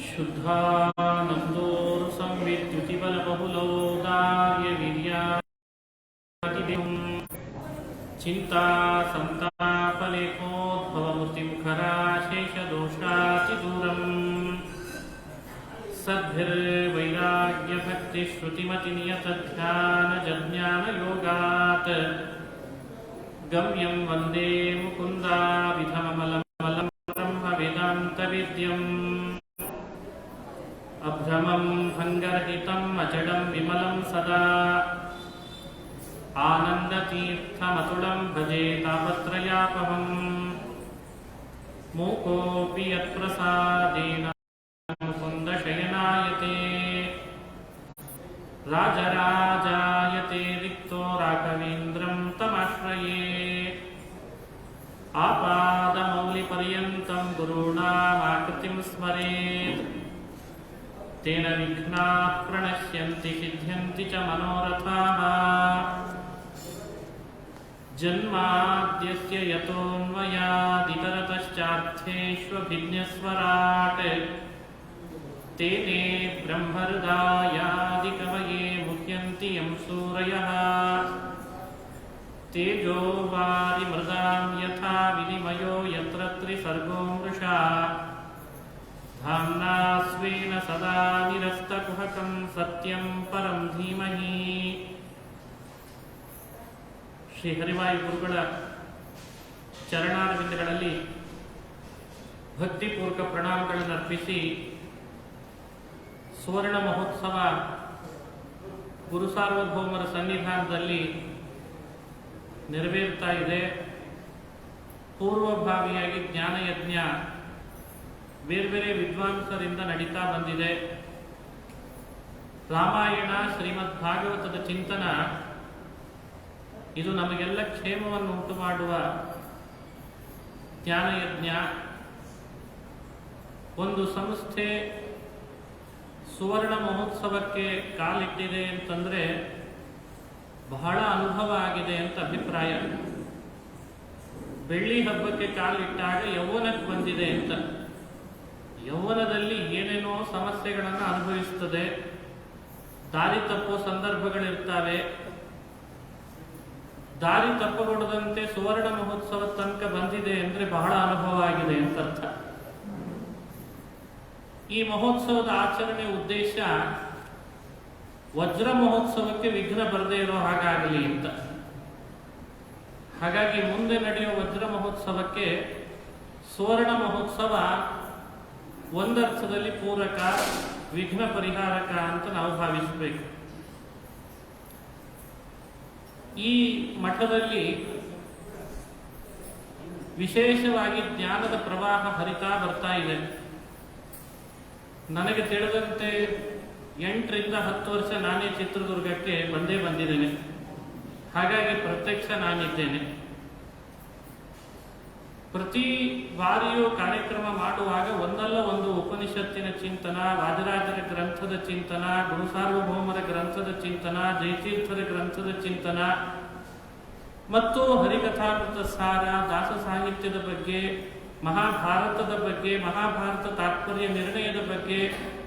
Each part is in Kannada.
शुद्धानन्दोर संविद्युतिबलबहुलौदार्यवीर्यातिदेहं चिन्ता संतापलेखोद्भवमूर्तिमुखराशेषदोषातिदूरम् सद्भिर्वैराग्यभक्तिश्रुतिमतिनियतध्यानजज्ञानयोगात् गम्यं वन्दे मुकुन्दाविधममलं ब्रह्मवेदान्तवेद्यम् अभ्रमं भङ्गरहितम् अजडं विमलं सदा आनन्दतीर्थमतुलं भजे तापत्रयापहम् मूकोऽपि यत्प्रसादेन मुकुन्दशयनायते राजराजायते रिक्तो राघवेन्द्रं तमाश्रये आपादमौलिपर्यन्तं गुरूणामाकृतिं स्मरेत् तेन विघ्नाः प्रणश्यन्ति सिद्ध्यन्ति च मनोरथाः जन्माद्यस्य यतोऽन्वयादितरतश्चार्थेष्वभिज्ञस्वराट् तेने ब्रह्महृदायादिकवये मुह्यन्ति यं सूरयः तेजो वारिमृदां यथा विनिमयो यत्र त्रिसर्गो मृषा धाम्ना स्वेन सदा निरस्तकुहकं सत्यं परं धीमहि। ಶ್ರೀ ಹರಿವಾಯು ಗುರುಗಳ ಚರಣಾರವಿಂದಗಳಲ್ಲಿ ಭಕ್ತಿಪೂರ್ವಕ ಪ್ರಣಾಮಗಳನ್ನು ಅರ್ಪಿಸಿ ಸುವರ್ಣ ಮಹೋತ್ಸವ ಗುರು ಸಾರ್ವಭೌಮರ ಸನ್ನಿಧಾನದಲ್ಲಿ ನೆರವೇರ್ತಾ ಇದೆ. ಪೂರ್ವಭಾವಿಯಾಗಿ ಜ್ಞಾನಯಜ್ಞ ಬೇರೆ ಬೇರೆ ವಿದ್ವಾಂಸರಿಂದ ನಡೀತಾ ಬಂದಿದೆ. ರಾಮಾಯಣ ಶ್ರೀಮದ್ ಭಾಗವತದ ಚಿಂತನ ಇದು ನಮಗೆಲ್ಲ ಕ್ಷೇಮವನ್ನು ಉಂಟು ಮಾಡುವ ಜ್ಞಾನಯಜ್ಞ. ಒಂದು ಸಂಸ್ಥೆ ಸುವರ್ಣ ಮಹೋತ್ಸವಕ್ಕೆ ಕಾಲಿಟ್ಟಿದೆ ಅಂತಂದ್ರೆ ಬಹಳ ಅನುಭವ ಆಗಿದೆ ಅಂತ ಅಭಿಪ್ರಾಯ. ಬೆಳ್ಳಿ ಹಬ್ಬಕ್ಕೆ ಕಾಲಿಟ್ಟಾಗ ಯೌವನಕ್ಕೆ ಬಂದಿದೆ ಅಂತ. ಯೌವನದಲ್ಲಿ ಏನೇನೋ ಸಮಸ್ಯೆಗಳನ್ನು ಅನುಭವಿಸುತ್ತದೆ, ದಾರಿ ತಪ್ಪೋ ಸಂದರ್ಭಗಳಿರ್ತವೆ. ದಾರಿ ತಪ್ಪಗೊಡದಂತೆ ಸುವರ್ಣ ಮಹೋತ್ಸವ ತನಕ ಬಂದಿದೆ ಅಂದ್ರೆ ಬಹಳ ಅನುಭವ ಆಗಿದೆ ಅಂತ ಅರ್ಥ. ಈ ಮಹೋತ್ಸವದ ಆಚರಣೆ ಉದ್ದೇಶ ವಜ್ರ ಮಹೋತ್ಸವಕ್ಕೆ ವಿಘ್ನ ಬರದೇ ಇರೋ ಹಾಗಾಗಲಿ ಅಂತ. ಹಾಗಾಗಿ ಮುಂದೆ ನಡೆಯುವ ವಜ್ರ ಮಹೋತ್ಸವಕ್ಕೆ ಸುವರ್ಣ ಮಹೋತ್ಸವ ಒಂದರ್ಥದಲ್ಲಿ ಪೂರಕ, ವಿಘ್ನ ಪರಿಹಾರಕ ಅಂತ ನಾವು ಭಾವಿಸಬೇಕು. ಈ ಮಠದಲ್ಲಿ ವಿಶೇಷವಾಗಿ ಜ್ಞಾನದ ಪ್ರವಾಹ ಹರಿತಾ ಬರ್ತಾ ಇದೆ. ನನಗೆ ತಿಳಿದಂತೆ 8 ರಿಂದ 10 ವರ್ಷ ನಾನೇ ಚಿತ್ರದುರ್ಗಕ್ಕೆ ಬಂದಿದ್ದೇನೆ. ಹಾಗಾಗಿ ಪ್ರತ್ಯಕ್ಷ ನಾನಿದ್ದೇನೆ. ಪ್ರತಿ ಬಾರಿಯೂ ಕಾರ್ಯಕ್ರಮ ಮಾಡುವಾಗ ಒಂದಲ್ಲ ಒಂದು ಉಪನಿಷತ್ತಿನ ಚಿಂತನ, ವಾದಿರಾಜರ ಗ್ರಂಥದ ಚಿಂತನ, ಗುರು ಸಾರ್ವಭೌಮರ ಗ್ರಂಥದ ಚಿಂತನ, ಜಯತೀರ್ಥರ ಗ್ರಂಥದ ಚಿಂತನ ಮತ್ತು ಹರಿಕಥಾಮೃತ ಸಾರ, ದಾಸ ಸಾಹಿತ್ಯದ ಬಗ್ಗೆ, ಮಹಾಭಾರತದ ಬಗ್ಗೆ, ಮಹಾಭಾರತ ತಾತ್ಪರ್ಯ ನಿರ್ಣಯದ ಬಗ್ಗೆ,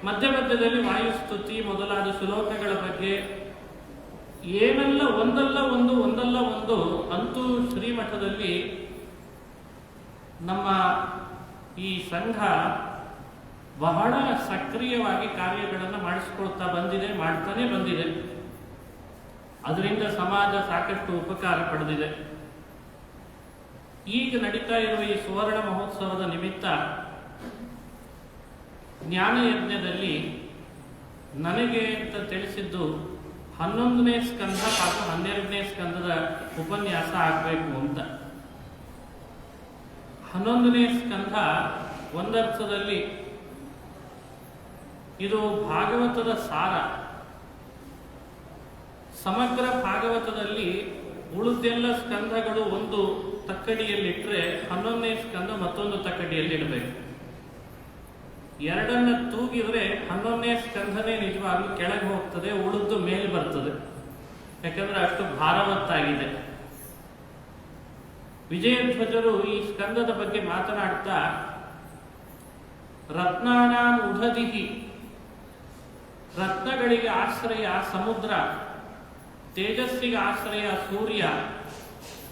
ಮಧ್ಯ ಮಧ್ಯದಲ್ಲಿ ವಾಯುಸ್ತುತಿ ಮೊದಲಾದ ಶ್ಲೋಕಗಳ ಬಗ್ಗೆ ಏನೆಲ್ಲ ಒಂದಲ್ಲ ಒಂದು ಅಂತೂ ಶ್ರೀಮಠದಲ್ಲಿ ನಮ್ಮ ಈ ಸಂಘ ಬಹಳ ಸಕ್ರಿಯವಾಗಿ ಕಾರ್ಯಗಳನ್ನು ಮಾಡಿಸಿಕೊಳ್ತಾ ಬಂದಿದೆ, ಮಾಡ್ತಾನೆ ಬಂದಿದೆ. ಅದರಿಂದ ಸಮಾಜ ಸಾಕಷ್ಟು ಉಪಕಾರ ಪಡೆದಿದೆ. ಈಗ ನಡೀತಾ ಇರುವ ಈ ಸುವರ್ಣ ಮಹೋತ್ಸವದ ನಿಮಿತ್ತ ಜ್ಞಾನಯಜ್ಞದಲ್ಲಿ ನನಗೆ ಅಂತ ತಿಳಿಸಿದ್ದು 11ನೇ ಸ್ಕಂಧ ಹಾಗೂ 12ನೇ ಸ್ಕಂದದ ಉಪನ್ಯಾಸ ಆಗಬೇಕು ಅಂತ. 11ನೇ ಸ್ಕಂಧ ಒಂದರ್ಥದಲ್ಲಿ ಇದು ಭಾಗವತದ ಸಾರ. ಸಮಗ್ರ ಭಾಗವತದಲ್ಲಿ ಉಳಿದೆಲ್ಲ ಸ್ಕಂಧಗಳು ಒಂದು ತಕ್ಕಡಿಯಲ್ಲಿಟ್ಟರೆ 11ನೇ ಸ್ಕಂದ ಮತ್ತೊಂದು ತಕ್ಕಡಿಯಲ್ಲಿಡಬೇಕು. ಎರಡನ್ನ ತೂಗಿದ್ರೆ 11ನೇ ಸ್ಕಂಧನೇ ನಿಜವಾಗ್ಲೂ ಕೆಳಗೆ ಹೋಗ್ತದೆ, ಉಳಿದು ಮೇಲೆ ಬರ್ತದೆ. ಯಾಕಂದ್ರೆ ಅಷ್ಟು ಭಾರವತ್ತಾಗಿದೆ. ವಿಜಯಧ್ವಜರು ಈ ಸ್ಕಂದದ ಬಗ್ಗೆ ಮಾತನಾಡ್ತಾ ರತ್ನಾನಾಂ ಉದಧಿಹಿ, ರತ್ನಗಳಿಗೆ ಆಶ್ರಯ ಸಮುದ್ರ, ತೇಜಸ್ಸಿಗೆ ಆಶ್ರಯ ಸೂರ್ಯ,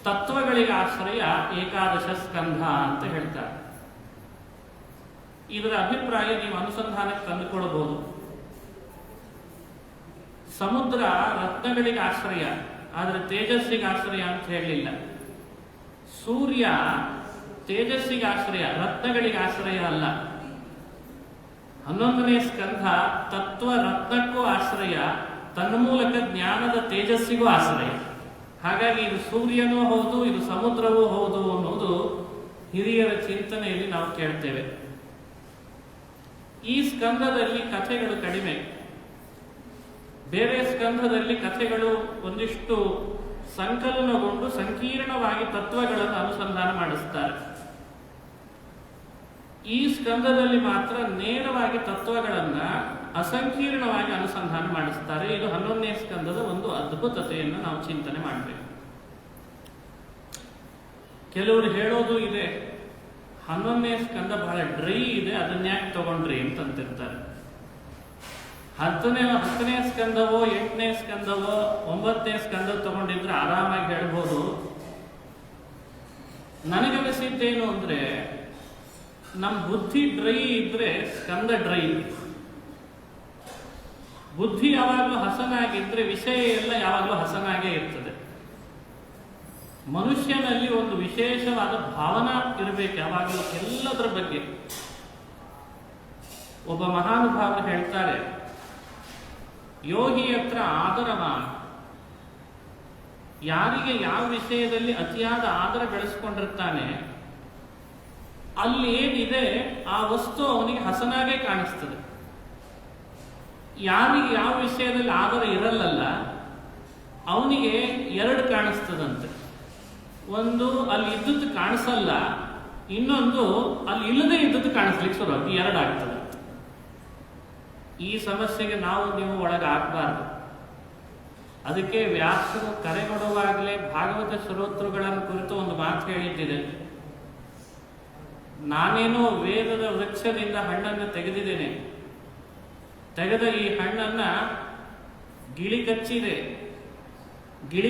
ತತ್ವಗಳಿಗೆ ಆಶ್ರಯ ಏಕಾದಶ ಸ್ಕಂಧ ಅಂತ ಹೇಳ್ತಾರೆ. ಇದರ ಅಭಿಪ್ರಾಯ ನೀವು ಅನುಸಂಧಾನಕ್ಕೆ ತಂದುಕೊಳ್ಳಬಹುದು. ಸಮುದ್ರ ರತ್ನಗಳಿಗೆ ಆಶ್ರಯ, ಆದರೆ ತೇಜಸ್ಸಿಗೆ ಆಶ್ರಯ ಅಂತ ಹೇಳಲಿಲ್ಲ. ಸೂರ್ಯ ತೇಜಸ್ಸಿಗೆ ಆಶ್ರಯ, ರತ್ನಗಳಿಗೆ ಆಶ್ರಯ ಅಲ್ಲ. 11ನೇ ಸ್ಕಂಧ ತತ್ವ ರತ್ನಕ್ಕೂ ಆಶ್ರಯ, ತನ್ಮೂಲಕ ಜ್ಞಾನದ ತೇಜಸ್ಸಿಗೂ ಆಶ್ರಯ. ಹಾಗಾಗಿ ಇದು ಸೂರ್ಯನೂ ಹೌದು, ಇದು ಸಮುದ್ರವೂ ಹೌದು ಅನ್ನೋದು ಹಿರಿಯರ ಚಿಂತನೆಯಲ್ಲಿ ನಾವು ಕೇಳ್ತೇವೆ. ಈ ಸ್ಕಂದದಲ್ಲಿ ಕಥೆಗಳು ಕಡಿಮೆ. ಬೇರೆ ಸ್ಕಂದದಲ್ಲಿ ಕಥೆಗಳು ಒಂದಿಷ್ಟು ಸಂಕಲನಗೊಂಡು ಸಂಕೀರ್ಣವಾಗಿ ತತ್ವಗಳನ್ನು ಅನುಸಂಧಾನ ಮಾಡಿಸ್ತಾರೆ. ಈ ಸ್ಕಂದದಲ್ಲಿ ಮಾತ್ರ ನೇರವಾಗಿ ತತ್ವಗಳನ್ನ ಅಸಂಕೀರ್ಣವಾಗಿ ಅನುಸಂಧಾನ ಮಾಡಿಸ್ತಾರೆ. ಇದು 11ನೇ ಸ್ಕಂದದ ಒಂದು ಅದ್ಭುತತೆಯನ್ನು ನಾವು ಚಿಂತನೆ ಮಾಡಬೇಕು. ಕೆಲವರು ಹೇಳೋದು ಇದೆ, 11ನೇ ಸ್ಕಂದ ಬಹಳ ಡ್ರೈ ಇದೆ, ಅದನ್ಯಾಕೆ ತಗೊಂಡ್ರಿ ಅಂತಂತಿರ್ತಾರೆ. 10ನೇ ಸ್ಕಂದವೋ 8ನೇ ಸ್ಕಂದವೋ 9ನೇ ಸ್ಕಂದ ತಗೊಂಡಿದ್ರೆ ಆರಾಮಾಗಿ ಹೇಳ್ಬೋದು. ನನಗನಿಸಿದ್ದೇನು ಅಂದ್ರೆ, ನಮ್ಮ ಬುದ್ಧಿ ಡ್ರೈ ಇದ್ರೆ ಸ್ಕಂದ ಡ್ರೈ. ಬುದ್ಧಿ ಯಾವಾಗಲೂ ಹಸನಾಗಿದ್ರೆ ವಿಷಯ ಎಲ್ಲ ಯಾವಾಗಲೂ ಹಸನಾಗೇ ಇರ್ತದೆ. ಮನುಷ್ಯನಲ್ಲಿ ಒಂದು ವಿಶೇಷವಾದ ಭಾವನಾ ಇರಬೇಕು ಯಾವಾಗಲೂ ಎಲ್ಲದರ ಬಗ್ಗೆ. ಒಬ್ಬ ಮಹಾನುಭಾವರು ಹೇಳ್ತಾರೆ, ಯೋಗಿ ಹತ್ರ ಆದರವಾನ, ಯಾರಿಗೆ ಯಾವ ವಿಷಯದಲ್ಲಿ ಅತಿಯಾದ ಆದರ ಬೆಳೆಸ್ಕೊಂಡಿರ್ತಾನೆ ಅಲ್ಲಿ ಏನಿದೆ ಆ ವಸ್ತು ಅವನಿಗೆ ಹಸನಾಗೇ ಕಾಣಿಸ್ತದೆ. ಯಾರಿಗೆ ಯಾವ ವಿಷಯದಲ್ಲಿ ಆದರ ಇರಲ್ಲಲ್ಲ ಅವನಿಗೆ ಎರಡು ಕಾಣಿಸ್ತದಂತೆ. ಒಂದು ಅಲ್ಲಿ ಇದ್ದದ್ದು ಕಾಣಿಸಲ್ಲ, ಇನ್ನೊಂದು ಅಲ್ಲಿ ಇಲ್ಲದೆ ಇದ್ದದ್ದು ಕಾಣಿಸ್ಲಿಕ್ಕೆ ಶುರುವಾಗಿ ಎರಡಾಗ್ತದೆ. ಈ ಸಮಸ್ಯೆಗೆ ನಾವು ನೀವು ಒಳಗಾಗಬಾರ್ದು. ಅದಕ್ಕೆ ವ್ಯಾಸರು ಕರೆಗೊಡುವಾಗಲೇ ಭಾಗವತ ಶ್ರೋತೃಗಳನ್ನು ಕುರಿತು ಒಂದು ಮಾತು ಹೇಳಿದ್ದಿದೆ. ನಾನೇನೋ ವೇದದ ವೃಕ್ಷದಿಂದ ಹಣ್ಣನ್ನು ತೆಗೆದಿದ್ದೇನೆ, ತೆಗೆದ ಈ ಹಣ್ಣನ್ನ ಗಿಳಿ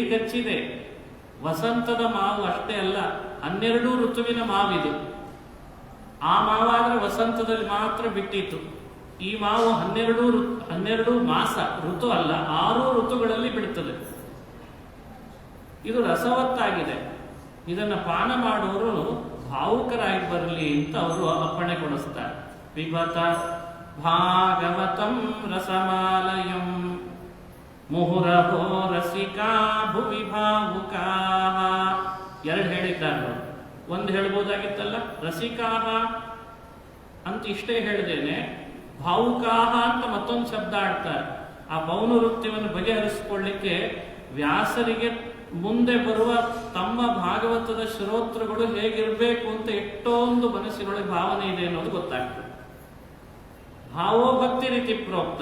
ಕಚ್ಚಿದೆ. ವಸಂತದ ಮಾವು ಅಷ್ಟೇ ಅಲ್ಲ, 12 ಋತುವಿನ ಮಾವಿದು. ಆ ಮಾವಾದ್ರೆ ವಸಂತದಲ್ಲಿ ಮಾತ್ರ ಬಿಟ್ಟಿತ್ತು. ಈ ಮಾವು 12 ಮಾಸ, ಋತು ಅಲ್ಲ, 6 ಋತುಗಳಲ್ಲಿ ಬಿಡುತ್ತದೆ. ಇದು ರಸವತ್ತಾಗಿದೆ. ಇದನ್ನು ಪಾನ ಮಾಡುವವರು ಭಾವುಕರಾಗಿ ಬರಲಿ ಅಂತ ಅವರು ಅಪ್ಪಣೆ ಕೊಡಿಸ್ತಾರೆ. ಪಿಬತ ಭಾಗವತಂ ರಸಮಾಲಯಂ ಮುಹುರಭೋ ರಸಿಕಾ ಭುವಿ ಭಾವುಕಾ. ಎರಡು ಹೇಳಿದ್ದಾರೆ. ಒಂದು ಹೇಳ್ಬೋದಾಗಿತ್ತಲ್ಲ, ರಸಿಕಾಹ ಅಂತ ಇಷ್ಟೇ ಹೇಳಿದೇನೆ, ಭಾವುಕಾಹ ಅಂತ ಮತ್ತೊಂದು ಶಬ್ದ ಆಡ್ತಾರೆ. ಆ ಪೌನರುಕ್ತಿಯನ್ನು ಬಗೆಹರಿಸಿಕೊಳ್ಳಿಕ್ಕೆ ವ್ಯಾಸರಿಗೆ ಮುಂದೆ ಬರುವ ತಮ್ಮ ಭಾಗವತದ ಶ್ರೋತೃಗಳು ಹೇಗಿರಬೇಕು ಅಂತ ಎಷ್ಟೊಂದು ಮನಸ್ಸಿನೊಳಗೆ ಭಾವನೆ ಇದೆ ಅನ್ನೋದು ಗೊತ್ತಾಗ್ತದೆ. ಭಾವೋ ಭಕ್ತಿ ರೀತಿ ಪ್ರೋಕ್ತ.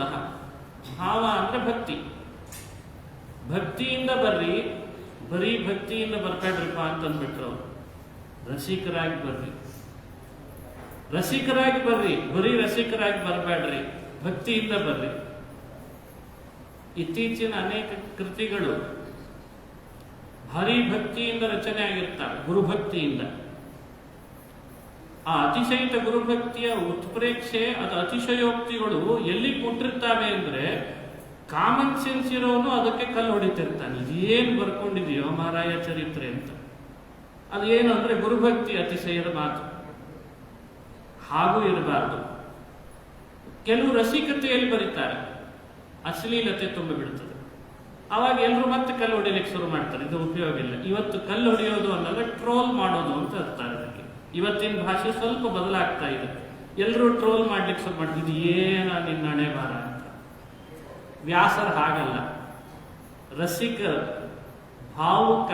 ಭಾವ ಅಂದ್ರೆ ಭಕ್ತಿ. ಭಕ್ತಿಯಿಂದ ಬರ್ರಿ, ಬರೀ ಭಕ್ತಿಯಿಂದ ಬರ್ಬೇಡ್ರಿಪ್ಪ ಅಂತಂದ್ಬಿಟ್ರು. ರಸಿಕರಾಗಿ ಬರ್ರಿ, ಬರೀ ರಸಿಕರಾಗಿ ಬರಬೇಡ್ರಿ, ಭಕ್ತಿಯಿಂದ ಬರ್ರಿ. ಇತ್ತೀಚಿನ ಅನೇಕ ಕೃತಿಗಳು ಭಾರಿ ಭಕ್ತಿಯಿಂದ ರಚನೆ ಆಗಿರ್ತಾರೆ, ಗುರುಭಕ್ತಿಯಿಂದ. ಆ ಅತಿಶಯಿತ ಗುರುಭಕ್ತಿಯ ಉತ್ಪ್ರೇಕ್ಷೆ, ಅದು ಅತಿಶಯೋಕ್ತಿಗಳು ಎಲ್ಲಿ ಕೊಟ್ಟಿರ್ತಾವೆ ಅಂದ್ರೆ, ಕಾಮನ್ ಸೆನ್ಸ್ ಇರೋನು ಅದಕ್ಕೆ ಕಲ್ಲು ಹೊಡಿತಿರ್ತಾನೆ. ಇದೇನು ಬರ್ಕೊಂಡಿದೆಯೋ ಮಹಾರಾಯ ಚರಿತ್ರೆ ಅಂತ. ಅದೇನು ಅಂದ್ರೆ ಗುರುಭಕ್ತಿ ಅತಿಶಯದ ಮಾತು. ಹಾಗೂ ಇರಬಾರ್ದು. ಕೆಲವು ರಸಿಕತೆಯಲ್ಲಿ ಬರೀತಾರೆ, ಅಶ್ಲೀಲತೆ ತುಂಬ ಬಿಡುತ್ತದೆ. ಆವಾಗ ಎಲ್ಲರೂ ಮತ್ತೆ ಕಲ್ಲು ಹೊಡಿಲಿಕ್ಕೆ ಶುರು ಮಾಡ್ತಾರೆ. ಇದು ಉಪಯೋಗ ಇಲ್ಲ. ಇವತ್ತು ಕಲ್ಲು ಹೊಡೆಯೋದು ಅನ್ನೋದು ಟ್ರೋಲ್ ಮಾಡೋದು ಅಂತ ಇರ್ತಾರೆ. ಅದಕ್ಕೆ ಇವತ್ತಿನ ಭಾಷೆ ಸ್ವಲ್ಪ ಬದಲಾಗ್ತಾ ಇದೆ. ಎಲ್ಲರೂ ಟ್ರೋಲ್ ಮಾಡ್ಲಿಕ್ಕೆ ಶುರು ಮಾಡ್ತಾರೆ, ಇದು ಏನ ನಿನ್ನ ಹಣೆ ಬಾರ ಅಂತ. ವ್ಯಾಸರು ಹಾಗಲ್ಲ. ರಸಿಕ, ಭಾವುಕ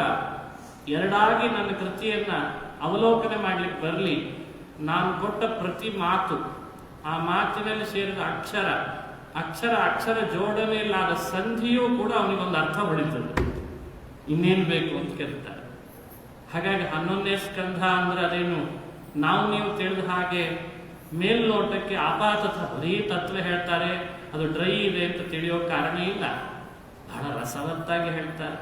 ಎರಡಾಗಿ ನನ್ನ ಕೃತಿಯನ್ನ ಅವಲೋಕನೆ ಮಾಡ್ಲಿಕ್ಕೆ ಬರಲಿ. ನಾನು ಕೊಟ್ಟ ಪ್ರತಿ ಮಾತು, ಆ ಮಾತಿನಲ್ಲಿ ಸೇರಿದ ಅಕ್ಷರ ಜೋಡಣೆಯಲ್ಲಾದ ಸಂಧಿಯೂ ಕೂಡ ಅವನಿಗೊಂದು ಅರ್ಥ ಹೊಡಿತದೆ. ಇನ್ನೇನು ಬೇಕು ಅಂತ ಕೇಳ್ತಾರೆ. ಹಾಗಾಗಿ 11ನೇ ಸ್ಕಂಧ ಅಂದ್ರೆ ಅದೇನು ನಾವು ನೀವು ತಿಳಿದ ಹಾಗೆ ಮೇಲ್ನೋಟಕ್ಕೆ ಆಪಾತತ ಬರೀ ತತ್ವ ಹೇಳ್ತಾರೆ, ಅದು ಡ್ರೈ ಇದೆ ಅಂತ ತಿಳಿಯೋ ಕಾರಣ ಇಲ್ಲ. ಬಹಳ ರಸವತ್ತಾಗಿ ಹೇಳ್ತಾರೆ,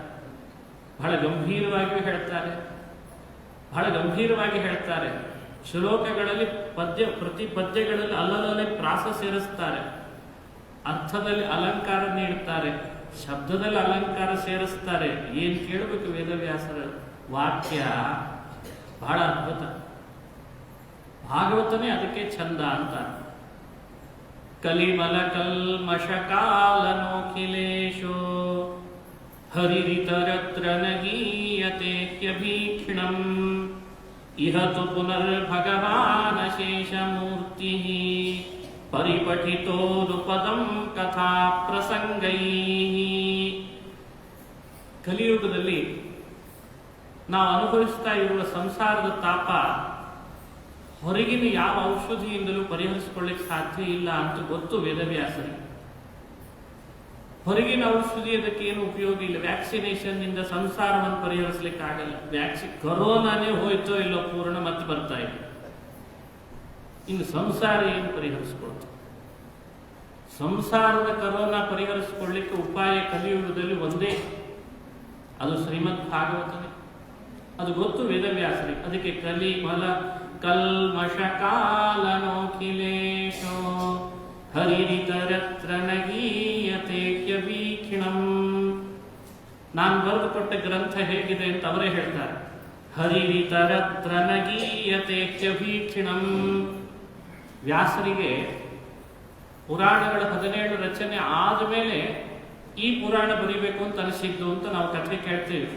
ಬಹಳ ಗಂಭೀರವಾಗಿಯೂ ಹೇಳ್ತಾರೆ, ಬಹಳ ಗಂಭೀರವಾಗಿ ಹೇಳ್ತಾರೆ. ಶ್ಲೋಕಗಳಲ್ಲಿ ಪ್ರತಿ ಪದ್ಯಗಳಲ್ಲಿ ಅಲ್ಲಲ್ಲಿ ಪ್ರಾಸ ಸೇರಿಸ್ತಾರೆ, ಅರ್ಥದಲ್ಲಿ ಅಲಂಕಾರ ನೀಡುತ್ತಾರೆ, ಶಬ್ದದಲ್ಲಿ ಅಲಂಕಾರ ಸೇರಿಸ್ತಾರೆ. ಏನ್ ಕೇಳಬೇಕು ವೇದವ್ಯಾಸರ ವಾಕ್ಯ, ಬಹಳ ಅದ್ಭುತ. ಭಾಗವತನೇ ಅದಕ್ಕೆ ಚಂದ ಅಂತ. ಕಲಿಮಲ ಕಲ್ಮಷಕಾಲನೋಖಿಲೇಶೋ ಹರಿರಿತರತ್ರ ನಗೀಯತೆ ಹ್ಯಭೀಕ್ಷಣಂ ಇಹ ತು ಪುನರ್ಭಗವಾನ್ ಶೇಷಮೂರ್ತಿ ಪರಿಪಠಿತೋನುಪದಂ ಕಥಾ ಪ್ರಸಂಗೈ. ಕಲಿಯುಗದಲ್ಲಿ ನಾವು ಅನುಭವಿಸ್ತಾ ಇರುವ ಸಂಸಾರದ ತಾಪ ಹೊರಗಿನ ಯಾವ ಔಷಧಿಯಿಂದಲೂ ಪರಿಹರಿಸಿಕೊಳ್ಳಿಕ್ಕೆ ಸಾಧ್ಯ ಇಲ್ಲ ಅಂತ ಗೊತ್ತು ವೇದವ್ಯಾಸರಿಗೆ. ಹೊರಗಿನ ಔಷಧಿ ಅದಕ್ಕೆ ಏನು ಉಪಯೋಗ ಇಲ್ಲ. ವ್ಯಾಕ್ಸಿನೇಷನ್ ಇಂದ ಸಂಸಾರವನ್ನು ಪರಿಹರಿಸಲಿಕ್ಕೆ ಆಗಲ್ಲ. ಕೊರೋನಾನೇ ಹೋಯ್ತೋ ಇಲ್ಲೋ ಪೂರ್ಣ ಮತ್ತೆ ಬರ್ತಾ ಇದೆ. ಇನ್ನು ಸಂಸಾರ ಏನು ಪರಿಹರಿಸ್ಕೊಳ್ತು? ಸಂಸಾರದ ಕರೋನಾ ಪರಿಹರಿಸಿಕೊಳ್ಳಿಕ್ಕೆ ಉಪಾಯ ಕಲಿಯುಗದಲ್ಲಿ ಒಂದೇ, ಅದು ಶ್ರೀಮದ್ ಭಾಗವತನೇ. ಅದು ಗೊತ್ತು ವೇದವ್ಯಾಸರಿಗೆ. ಅದಕ್ಕೆ ಕಲಿಮಲ ಕಲ್ಮಷಕಾಲನೋಖಿಲೇಶೋ ಹರಿರಿತರತ್ರ ನಗೀಯತೆ ಹ್ಯಭೀಕ್ಷಣಂ. ನಾನು ಬರೆದುಕೊಟ್ಟ ಗ್ರಂಥ ಹೇಗಿದೆ ಅಂತ ಅವರೇ ಹೇಳ್ತಾರೆ. ಹರಿರಿತರತ್ರ ನಗೀಯತೆ ಹ್ಯಭೀಕ್ಷಣಂ. ವ್ಯಾಸರಿಗೆ ಪುರಾಣಗಳ 17 ರಚನೆ ಆದಮೇಲೆ ಈ ಪುರಾಣ ಬರೀಬೇಕು ಅಂತ ಅನಿಸಿದ್ದು ಅಂತ ನಾವು ಕಥೆ ಕೇಳ್ತೇವೆ.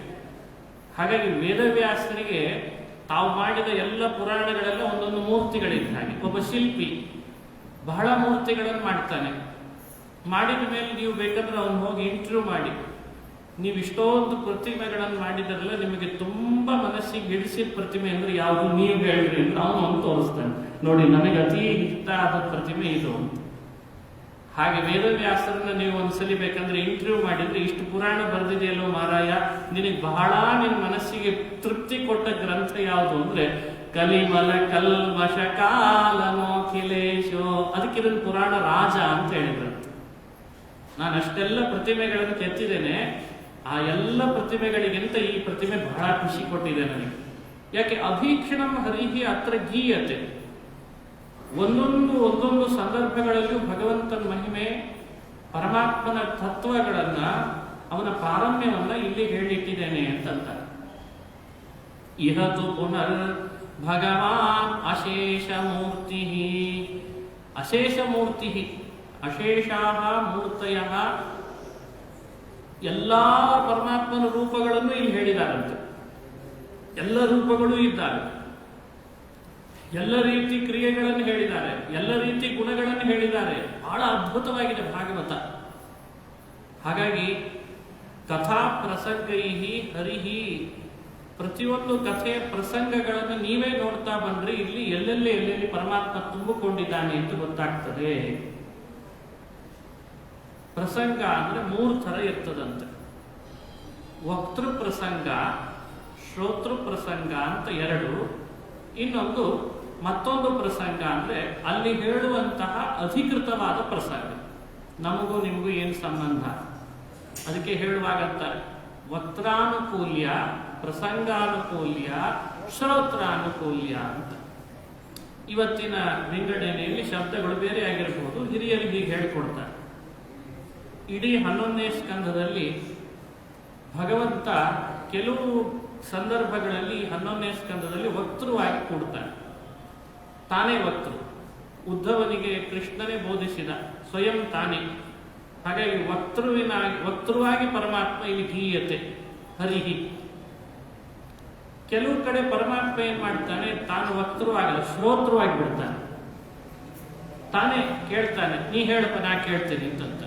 ಹಾಗಾಗಿ ವೇದವ್ಯಾಸರಿಗೆ ತಾವು ಮಾಡಿದ ಎಲ್ಲ ಪುರಾಣಗಳೆಲ್ಲ ಒಂದೊಂದು ಮೂರ್ತಿಗಳಿದ್ದ ಹಾಗೆ. ಒಬ್ಬ ಶಿಲ್ಪಿ ಬಹಳ ಮೂರ್ತಿಗಳನ್ನು ಮಾಡ್ತಾನೆ. ಮಾಡಿದ ಮೇಲೆ ನೀವು ಬೇಕಾದ್ರೆ ಅವನು ಹೋಗಿ ಇಂಟರ್ವ್ಯೂ ಮಾಡಿ, ನೀವು ಇಷ್ಟೊಂದು ಪ್ರತಿಮೆಗಳನ್ನು ಮಾಡಿದ್ರಲ್ಲ, ನಿಮಗೆ ತುಂಬಾ ಮನಸ್ಸಿಗೆ ಹಿಡಿಸಿದ ಪ್ರತಿಮೆ ಅಂದ್ರೆ ಯಾವುದು ನೀವು ಹೇಳಿದ್ರಿ ಅಂತ ಅವನು ತೋರಿಸ್ತಾನೆ. ನೋಡಿ, ನನಗೆ ಅತಿ ಇಷ್ಟ ಆದ ಪ್ರತಿಮೆ ಇದು ಅಂತ. ಹಾಗೆ ವೇದವ್ಯಾಸರನ್ನ ನೀವು ಒಂದ್ಸಲಿ ಬೇಕಂದ್ರೆ ಇಂಟರ್ವ್ಯೂ ಮಾಡಿದ್ರೆ, ಇಷ್ಟು ಪುರಾಣ ಬರೆದಿದೆಯಲ್ಲೋ ಮಾರಾಯ, ನಿನಗೆ ಬಹಳ ನಿನ್ನ ಮನಸ್ಸಿಗೆ ತೃಪ್ತಿ ಕೊಟ್ಟ ಗ್ರಂಥ ಯಾವುದು ಅಂದ್ರೆ ಕಲಿಮಲ ಕಲ್ಮಷಕಾಲನೋಖಿಲೇಶೋ. ಅದಕ್ಕೆ ಇದನ್ನು ಪುರಾಣ ರಾಜ ಅಂತ ಹೇಳಿದ್ರಂತೆ. ನಾನು ಅಷ್ಟೆಲ್ಲ ಪ್ರತಿಮೆಗಳನ್ನು ಕೆತ್ತಿದ್ದೇನೆ, ಆ ಎಲ್ಲ ಪ್ರತಿಮೆಗಳಿಗಿಂತ ಈ ಪ್ರತಿಮೆ ಬಹಳ ಖುಷಿ ಕೊಟ್ಟಿದೆ ನನಗೆ. ಯಾಕೆ? ಅಭೀಕ್ಷಣಂ ಹರಿಹಿ ಅತ್ರ ಗೀಯತೆ. ಒಂದೊಂದು ಸಂದರ್ಭಗಳಲ್ಲಿಯೂ ಭಗವಂತನ ಮಹಿಮೆ, ಪರಮಾತ್ಮನ ತತ್ವಗಳನ್ನ, ಅವನ ಪಾರಮ್ಯವನ್ನ ಇಲ್ಲಿ ಹೇಳಿಟ್ಟಿದ್ದೇನೆ ಅಂತಂತಾರೆ. ಇಹತು ಪುನರ್ ಭಗವಾನ್ ಅಶೇಷ ಮೂರ್ತಿ. ಅಶೇಷ ಮೂರ್ತಿ, ಅಶೇಷಾಹ ಮೂರ್ತಯಃ, ಎಲ್ಲಾ ಪರಮಾತ್ಮನ ರೂಪಗಳನ್ನು ಇಲ್ಲಿ ಹೇಳಿದಾರಂತೆ. ಎಲ್ಲ ರೂಪಗಳೂ ಇದ್ದಾರೆ, ಎಲ್ಲ ರೀತಿ ಕ್ರಿಯೆಗಳನ್ನು ಹೇಳಿದ್ದಾರೆ, ಎಲ್ಲ ರೀತಿ ಗುಣಗಳನ್ನು ಹೇಳಿದ್ದಾರೆ. ಬಹಳ ಅದ್ಭುತವಾಗಿದೆ ಭಾಗವತ. ಹಾಗಾಗಿ ಕಥಾ ಪ್ರಸಂಗೈಹಿ ಹರಿಹಿ, ಪ್ರತಿಯೊಂದು ಕಥೆಯ ಪ್ರಸಂಗಗಳನ್ನು ನೀವೇ ನೋಡ್ತಾ ಬಂದ್ರೆ ಇಲ್ಲಿ ಎಲ್ಲೆಲ್ಲಿ ಪರಮಾತ್ಮ ತುಂಬಿಕೊಂಡಿದ್ದಾನೆ ಅಂತ ಗೊತ್ತಾಗ್ತದೆ. ಪ್ರಸಂಗ ಅಂದ್ರೆ 3 ಥರ ಇರ್ತದಂತೆ. ವಕ್ತೃ ಪ್ರಸಂಗ, ಶ್ರೋತೃ ಪ್ರಸಂಗ ಅಂತ 2. ಇನ್ನೊಂದು ಮತ್ತೊಂದು ಪ್ರಸಂಗ ಅಂದ್ರೆ ಅಲ್ಲಿ ಹೇಳುವಂತಹ ಅಧಿಕೃತವಾದ ಪ್ರಸಂಗ. ನಮಗೂ ನಿಮಗೂ ಏನು ಸಂಬಂಧ, ಅದಕ್ಕೆ ಹೇಳುವಾಗಂತಾರೆ ವಕ್ತಾನುಕೂಲ್ಯ, ಪ್ರಸಂಗಾನುಕೂಲ್ಯ, ಶ್ರೋತ್ರಾನುಕೂಲ್ಯ ಅಂತ. ಇವತ್ತಿನ ವಿಂಗಡಣೆಯಲ್ಲಿ ಶಬ್ದಗಳು ಬೇರೆ ಆಗಿರಬಹುದು, ಹಿರಿಯರಿಗೆ ಹೀಗೆ ಹೇಳಿಕೊಡ್ತಾರೆ. ಇಡೀ 11ನೇ ಸ್ಕಂಧದಲ್ಲಿ ಭಗವಂತ ಕೆಲವು ಸಂದರ್ಭಗಳಲ್ಲಿ 11ನೇ ಸ್ಕಂಧದಲ್ಲಿ ವಕ್ತೃವಾಗಿ ಕೂಡ್ತಾನೆ. ತಾನೇ ವಕ್ತೃ. ಉದ್ಧವನಿಗೆ ಕೃಷ್ಣನೇ ಬೋಧಿಸಿದ, ಸ್ವಯಂ ತಾನೇ. ಹಾಗಾಗಿ ವಕ್ತೃವಾಗಿ ಪರಮಾತ್ಮ ಇಲ್ಲಿ ಗೀಯತೆ ಹರಿಹಿ. ಕೆಲವು ಕಡೆ ಪರಮಾತ್ಮ ಏನ್ ಮಾಡ್ತಾನೆ, ತಾನು ವಕ್ತೃವಾಗಲ್ಲ, ಶ್ರೋತೃವಾಗಿ ಬಿಡ್ತಾನೆ. ತಾನೇ ಕೇಳ್ತಾನೆ, ನೀ ಹೇಳಪ್ಪ ನಾ ಕೇಳ್ತೇನೆ ಅಂತ.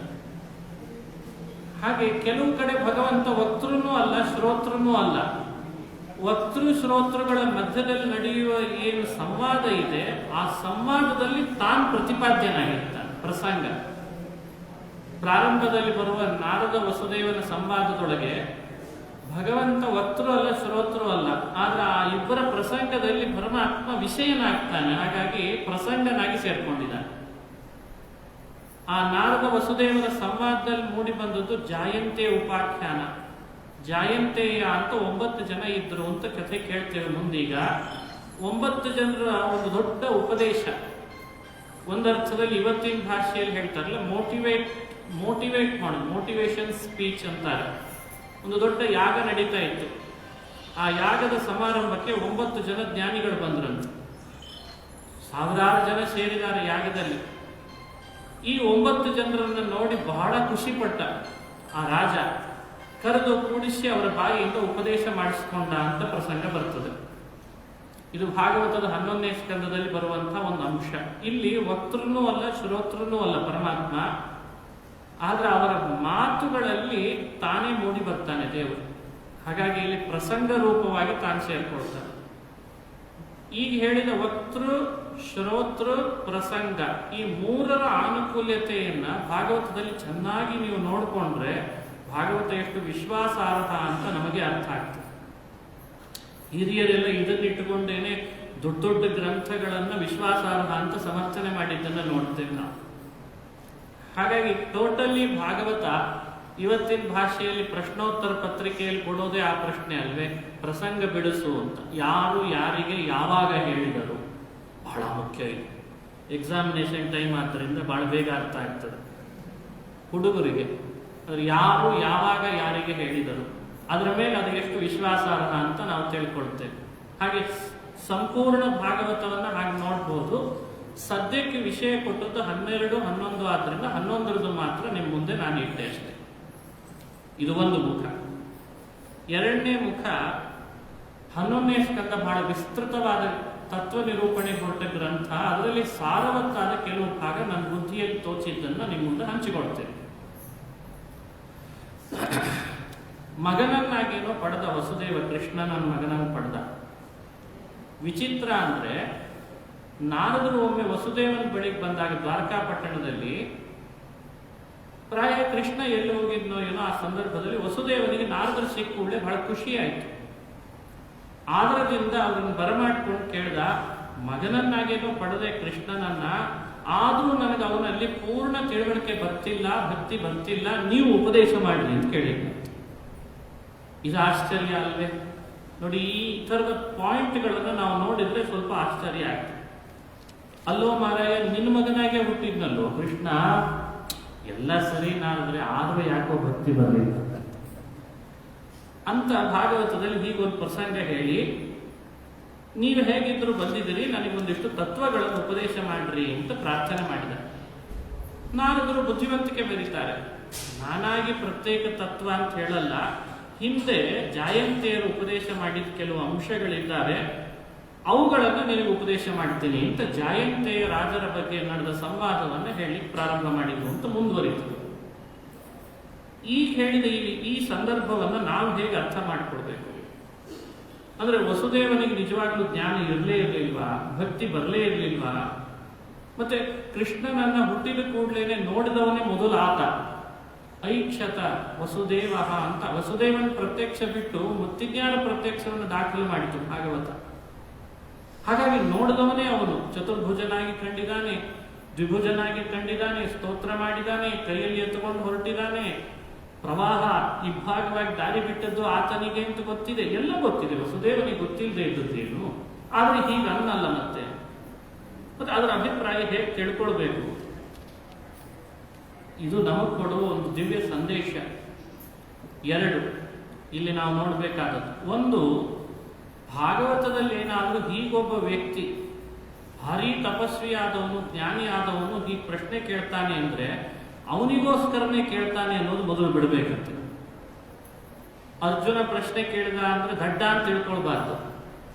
ಹಾಗೆ ಕೆಲವು ಕಡೆ ಭಗವಂತ ವಕ್ತೃನೂ ಅಲ್ಲ, ಶ್ರೋತೃನೂ ಅಲ್ಲ. ವಕ್ತೃ ಶ್ರೋತೃಗಳ ಮಧ್ಯದಲ್ಲಿ ನಡೆಯುವ ಏನು ಸಂವಾದ ಇದೆ, ಆ ಸಂವಾದದಲ್ಲಿ ತಾನು ಪ್ರತಿಪಾದ್ಯನಾಗಿರ್ತಾನೆ. ಪ್ರಸಂಗ ಪ್ರಾರಂಭದಲ್ಲಿ ಬರುವ ನಾರದ ವಸುದೇವನ ಸಂವಾದದೊಳಗೆ ಭಗವಂತ ವಕ್ತೃ ಅಲ್ಲ, ಶ್ರೋತೃ ಅಲ್ಲ. ಆದ್ರೆ ಆ ಇಬ್ಬರ ಪ್ರಸಂಗದಲ್ಲಿ ಪರಮಾತ್ಮ ವಿಷಯನಾಗ್ತಾನೆ. ಹಾಗಾಗಿ ಪ್ರಸಂಗನಾಗಿ ಸೇರ್ಕೊಂಡಿದ್ದಾನೆ. ಆ ನಾರದ ವಸುದೇವರ ಸಂವಾದದಲ್ಲಿ ಮೂಡಿ ಬಂದದ್ದು ಜಾಯಂತೆ ಉಪಾಖ್ಯಾನ. ಜಾಯಂತೆಯ ಅಂತ 9 ಜನ ಇದ್ರು ಅಂತ ಕಥೆ ಕೇಳ್ತೇವೆ ಮುಂದೀಗ. 9 ಜನರ ಒಂದು ದೊಡ್ಡ ಉಪದೇಶ. ಒಂದರ್ಥದಲ್ಲಿ ಇವತ್ತಿನ ಭಾಷೆಯಲ್ಲಿ ಹೇಳ್ತಾರಲ್ಲ, ಮೋಟಿವೇಟ್ ಮಾಡೋದು, ಮೋಟಿವೇಶನ್ ಸ್ಪೀಚ್ ಅಂತಾರೆ. ಒಂದು ದೊಡ್ಡ ಯಾಗ ನಡೀತಾ ಇತ್ತು. ಆ ಯಾಗದ ಸಮಾರಂಭಕ್ಕೆ 9 ಜನ ಜ್ಞಾನಿಗಳು ಬಂದ್ರಂತೆ. ಸಾವಿರಾರು ಜನ ಸೇರಿದ್ದಾರೆ ಯಾಗದಲ್ಲಿ. ಈ 9 ಜನರನ್ನು ನೋಡಿ ಬಹಳ ಖುಷಿ ಪಟ್ಟ ಆ ರಾಜ. ಕರೆದು ಕೂಡಿಸಿ ಅವರ ಬಾಯಿಯಿಂದ ಉಪದೇಶ ಮಾಡಿಸಿಕೊಂಡ ಅಂತ ಪ್ರಸಂಗ ಬರ್ತದೆ. ಇದು ಭಾಗವತದ 11ನೇ ಸ್ಕಂದದಲ್ಲಿ ಬರುವಂತಹ ಒಂದು ಅಂಶ. ಇಲ್ಲಿ ವಕ್ತೃನೂ ಅಲ್ಲ, ಶ್ರೋತೃನೂ ಅಲ್ಲ ಪರಮಾತ್ಮ. ಆದ್ರೆ ಅವರ ಮಾತುಗಳಲ್ಲಿ ತಾನೇ ಮೂಡಿ ಬರ್ತಾನೆ ದೇವರು. ಹಾಗಾಗಿ ಇಲ್ಲಿ ಪ್ರಸಂಗ ರೂಪವಾಗಿ ತಾನು ಸೇರ್ಕೊಳ್ತಾನೆ. ಈಗ ಹೇಳಿದ ವಕ್ತೃ, ಶ್ರೋತೃ, ಪ್ರಸಂಗ, ಈ 3ರ ಆನುಕೂಲ್ಯತೆಯನ್ನ ಭಾಗವತದಲ್ಲಿ ಚೆನ್ನಾಗಿ ನೀವು ನೋಡಿಕೊಂಡ್ರೆ ಭಾಗವತ ಎಷ್ಟು ವಿಶ್ವಾಸಾರ್ಹ ಅಂತ ನಮಗೆ ಅರ್ಥ ಆಗ್ತದೆ. ಹಿರಿಯರೆಲ್ಲ ಇದನ್ನಿಟ್ಟುಕೊಂಡೇನೆ ದೊಡ್ಡ ದೊಡ್ಡ ಗ್ರಂಥಗಳನ್ನ ವಿಶ್ವಾಸಾರ್ಹ ಅಂತ ಸಮರ್ಥನೆ ಮಾಡಿದ್ದನ್ನ ನೋಡ್ತೇವೆ ನಾವು. ಹಾಗಾಗಿ ಟೋಟಲಿ ಭಾಗವತ ಇವತ್ತಿನ ಭಾಷೆಯಲ್ಲಿ ಪ್ರಶ್ನೋತ್ತರ ಪತ್ರಿಕೆಯಲ್ಲಿ ಕೊಡೋದೇ ಆ ಪ್ರಶ್ನೆ ಅಲ್ವೇ, ಪ್ರಸಂಗ ಬಿಡಿಸು ಅಂತ. ಯಾರು ಯಾರಿಗೆ ಯಾವಾಗ ಹೇಳಿದರು ಬಹಳ ಮುಖ್ಯ. ಇದು ಎಕ್ಸಾಮಿನೇಷನ್ ಟೈಮ್ ಆದ್ದರಿಂದ ಬಹಳ ಬೇಗ ಅರ್ಥ ಆಗ್ತದೆ ಹುಡುಗರಿಗೆ. ಯಾರು ಯಾವಾಗ ಯಾರಿಗೆ ಹೇಳಿದರು, ಅದರ ಮೇಲೆ ಅದು ಎಷ್ಟು ವಿಶ್ವಾಸಾರ್ಹ ಅಂತ ನಾವು ತಿಳ್ಕೊಳ್ತೇವೆ. ಹಾಗೆ ಸಂಪೂರ್ಣ ಭಾಗವತವನ್ನ ಹಾಗೆ ನೋಡ್ಬೋದು. ಸದ್ಯಕ್ಕೆ ವಿಷಯ ಕೊಟ್ಟದ್ದು 12, 11 ಆದ್ರಿಂದ 11ರದ್ದು ಮಾತ್ರ ನಿಮ್ಮ ಮುಂದೆ ನಾನು ಇಟ್ಟೆ ಅಷ್ಟೇ. ಇದು ಒಂದು ಮುಖ. ಎರಡನೇ ಮುಖ 11ನೇ ಸ್ಕಂದ ಬಹಳ ವಿಸ್ತೃತವಾದ ತತ್ವ ನಿರೂಪಣೆ ಹೊರಟ ಗ್ರಂಥ. ಅದರಲ್ಲಿ ಸಾರವತ್ತಾದ ಕೆಲವು ಭಾಗ ನನ್ನ ಬುದ್ಧಿಯಲ್ಲಿ ತೋಚಿದ್ದನ್ನು ನಿಮ್ಮ ಮುಂದೆ ಹಂಚಿಕೊಳ್ತೇನೆ. ಮಗನನ್ನಾಗೇನೋ ಪಡೆದ ವಸುದೇವ, ಕೃಷ್ಣನ ಮಗನನ್ನು ಪಡೆದ. ವಿಚಿತ್ರ ಅಂದ್ರೆ ನಾರದರು ಒಮ್ಮೆ ವಸುದೇವನ ಬಳಿಗೆ ಬಂದಾಗ ದ್ವಾರಕಾಪಟ್ಟಣದಲ್ಲಿ, ಪ್ರಾಯ ಕೃಷ್ಣ ಎಲ್ಲಿ ಹೋಗಿದ್ನೋ ಏನೋ ಆ ಸಂದರ್ಭದಲ್ಲಿ ವಸುದೇವನಿಗೆ ನಾರದರು ಸಿಕ್ಕ ಕೂಡಲೇ ಬಹಳ ಖುಷಿ ಆಯ್ತು. ಆದ್ರದಿಂದ ಅವರನ್ನು ಬರಮಾಡ್ಕೊಂಡು ಕೇಳ್ದ, ಮಗನನ್ನಾಗೇನೋ ಪಡೆದೆ ಕೃಷ್ಣನನ್ನ, ಆದ್ರೂ ನನಗೆ ಅವನಲ್ಲಿ ಪೂರ್ಣ ತಿಳುವಳಿಕೆ ಬರ್ತಿಲ್ಲ, ಭಕ್ತಿ ಬರ್ತಿಲ್ಲ, ನೀವು ಉಪದೇಶ ಮಾಡಿ ಅಂತ ಕೇಳಿದ್ದ. ಇದು ಆಶ್ಚರ್ಯ ಅಲ್ವೇ? ನೋಡಿ, ಈ ಥರದ ಪಾಯಿಂಟ್ಗಳನ್ನು ನಾವು ನೋಡಿದ್ರೆ ಸ್ವಲ್ಪ ಆಶ್ಚರ್ಯ ಆಗ್ತದೆ. ಅಲ್ಲೋ ಮಾರಾಯ, ನಿನ್ನ ಮಗನಾಗೆ ಹುಟ್ಟಿದ್ನಲ್ಲೋ ಕೃಷ್ಣ, ಎಲ್ಲ ಸರಿ ನಾಡಿದ್ರೆ ಆದ್ರೂ ಯಾಕೋ ಭಕ್ತಿ ಬರಲಿಲ್ಲ ಅಂತ ಭಾಗವತದಲ್ಲಿ ಹೀಗೊಂದು ಪ್ರಸಂಗ ಹೇಳಿ, ನೀವು ಹೇಗಿದ್ರು ಬಂದಿದ್ದೀರಿ, ನನಗೊಂದಿಷ್ಟು ತತ್ವಗಳನ್ನು ಉಪದೇಶ ಮಾಡ್ರಿ ಅಂತ ಪ್ರಾರ್ಥನೆ ಮಾಡಿದ. ನಾರದರು ಬುದ್ಧಿವಂತಿಕೆ ಬೆರೀತಾರೆ. ನಾನಾಗಿ ಪ್ರತ್ಯೇಕ ತತ್ವ ಅಂತ ಹೇಳಲ್ಲ, ಹಿಂದೆ ಜಾಯಂತಿಯರು ಉಪದೇಶ ಮಾಡಿದ ಕೆಲವು ಅಂಶಗಳಿದ್ದಾವೆ, ಅವುಗಳನ್ನು ನಿನಗೆ ಉಪದೇಶ ಮಾಡ್ತೀನಿ ಅಂತ ಜಾಯಂತೆಯ ರಾಜರ ಬಗ್ಗೆ ನಡೆದ ಸಂವಾದವನ್ನು ಹೇಳಿ ಪ್ರಾರಂಭ ಮಾಡಿದ್ರು ಅಂತ ಮುಂದುವರಿತು. ಈಗ ಹೇಳಿದ ಈ ಸಂದರ್ಭವನ್ನು ನಾವು ಹೇಗೆ ಅರ್ಥ ಮಾಡಿಕೊಡ್ಬೇಕು ಅಂದ್ರೆ, ವಸುದೇವನಿಗೆ ನಿಜವಾಗ್ಲೂ ಜ್ಞಾನ ಇರಲೇ ಇರಲಿಲ್ವಾ, ಭಕ್ತಿ ಬರಲೇ ಇರಲಿಲ್ವಾ? ಮತ್ತೆ ಕೃಷ್ಣನನ್ನ ಹುಟ್ಟಿದ ಕೂಡಲೇ ನೋಡಿದವನೇ ಮೊದಲು ಆತ. ಐಕ್ಷತ ವಸುದೇವ ಅಂತ ವಸುದೇವನ ಪ್ರತ್ಯಕ್ಷ ಬಿಟ್ಟು ಮುತ್ತಿಜ್ಞಾನ ಪ್ರತ್ಯಕ್ಷವನ್ನು ದಾಖಲು ಮಾಡಿತು ಭಾಗವತ. ಹಾಗಾಗಿ ನೋಡಿದವನೇ ಅವನು. ಚತುರ್ಭುಜನಾಗಿ ಕಂಡಿದ್ದಾನೆ, ದ್ವಿಭುಜನಾಗಿ ಕಂಡಿದ್ದಾನೆ, ಸ್ತೋತ್ರ ಮಾಡಿದ್ದಾನೆ, ಕೈಯಲ್ಲಿ ಎತ್ತುಕೊಂಡು ಹೊರಟಿದ್ದಾನೆ, ಪ್ರವಾಹ ಇಬ್ಬಾಗವಾಗಿ ದಾರಿ ಬಿಟ್ಟದ್ದು ಆತನಿಗೆ ಅಂತ ಗೊತ್ತಿದೆ, ಎಲ್ಲ ಗೊತ್ತಿದೆ. ವಸುದೇವನಿಗೆ ಗೊತ್ತಿಲ್ಲದೆ ಇದ್ದದ್ದೇನು, ಆದ್ರೆ ಹೀಗೆ ಅನ್ನಲ್ಲ. ಮತ್ತೆ ಅದರ ಅಭಿಪ್ರಾಯ ಹೇಗೆ ತಿಳ್ಕೊಳ್ಬೇಕು, ಇದು ನಮಗೆ ಕೊಡುವ ಒಂದು ದಿವ್ಯ ಸಂದೇಶ. ಎರಡು ಇಲ್ಲಿ ನಾವು ನೋಡಬೇಕಾದದ್ದು, ಒಂದು, ಭಾಗವತದಲ್ಲಿ ಏನಾದರೂ ಹೀಗೊಬ್ಬ ವ್ಯಕ್ತಿ ಭಾರಿ ತಪಸ್ವಿ ಆದವನು, ಜ್ಞಾನಿ ಆದವನು ಹೀಗೆ ಪ್ರಶ್ನೆ ಕೇಳ್ತಾನೆ ಅಂದ್ರೆ ಅವನಿಗೋಸ್ಕರನೇ ಕೇಳ್ತಾನೆ ಅನ್ನೋದು ಮೊದಲು ಬಿಡಬೇಕಂತೆ. ಅರ್ಜುನ ಪ್ರಶ್ನೆ ಕೇಳಿದ ಅಂದ್ರೆ ದಡ್ಡ ಅಂತ ತಿಳ್ಕೊಳ್ಬಾರ್ದು.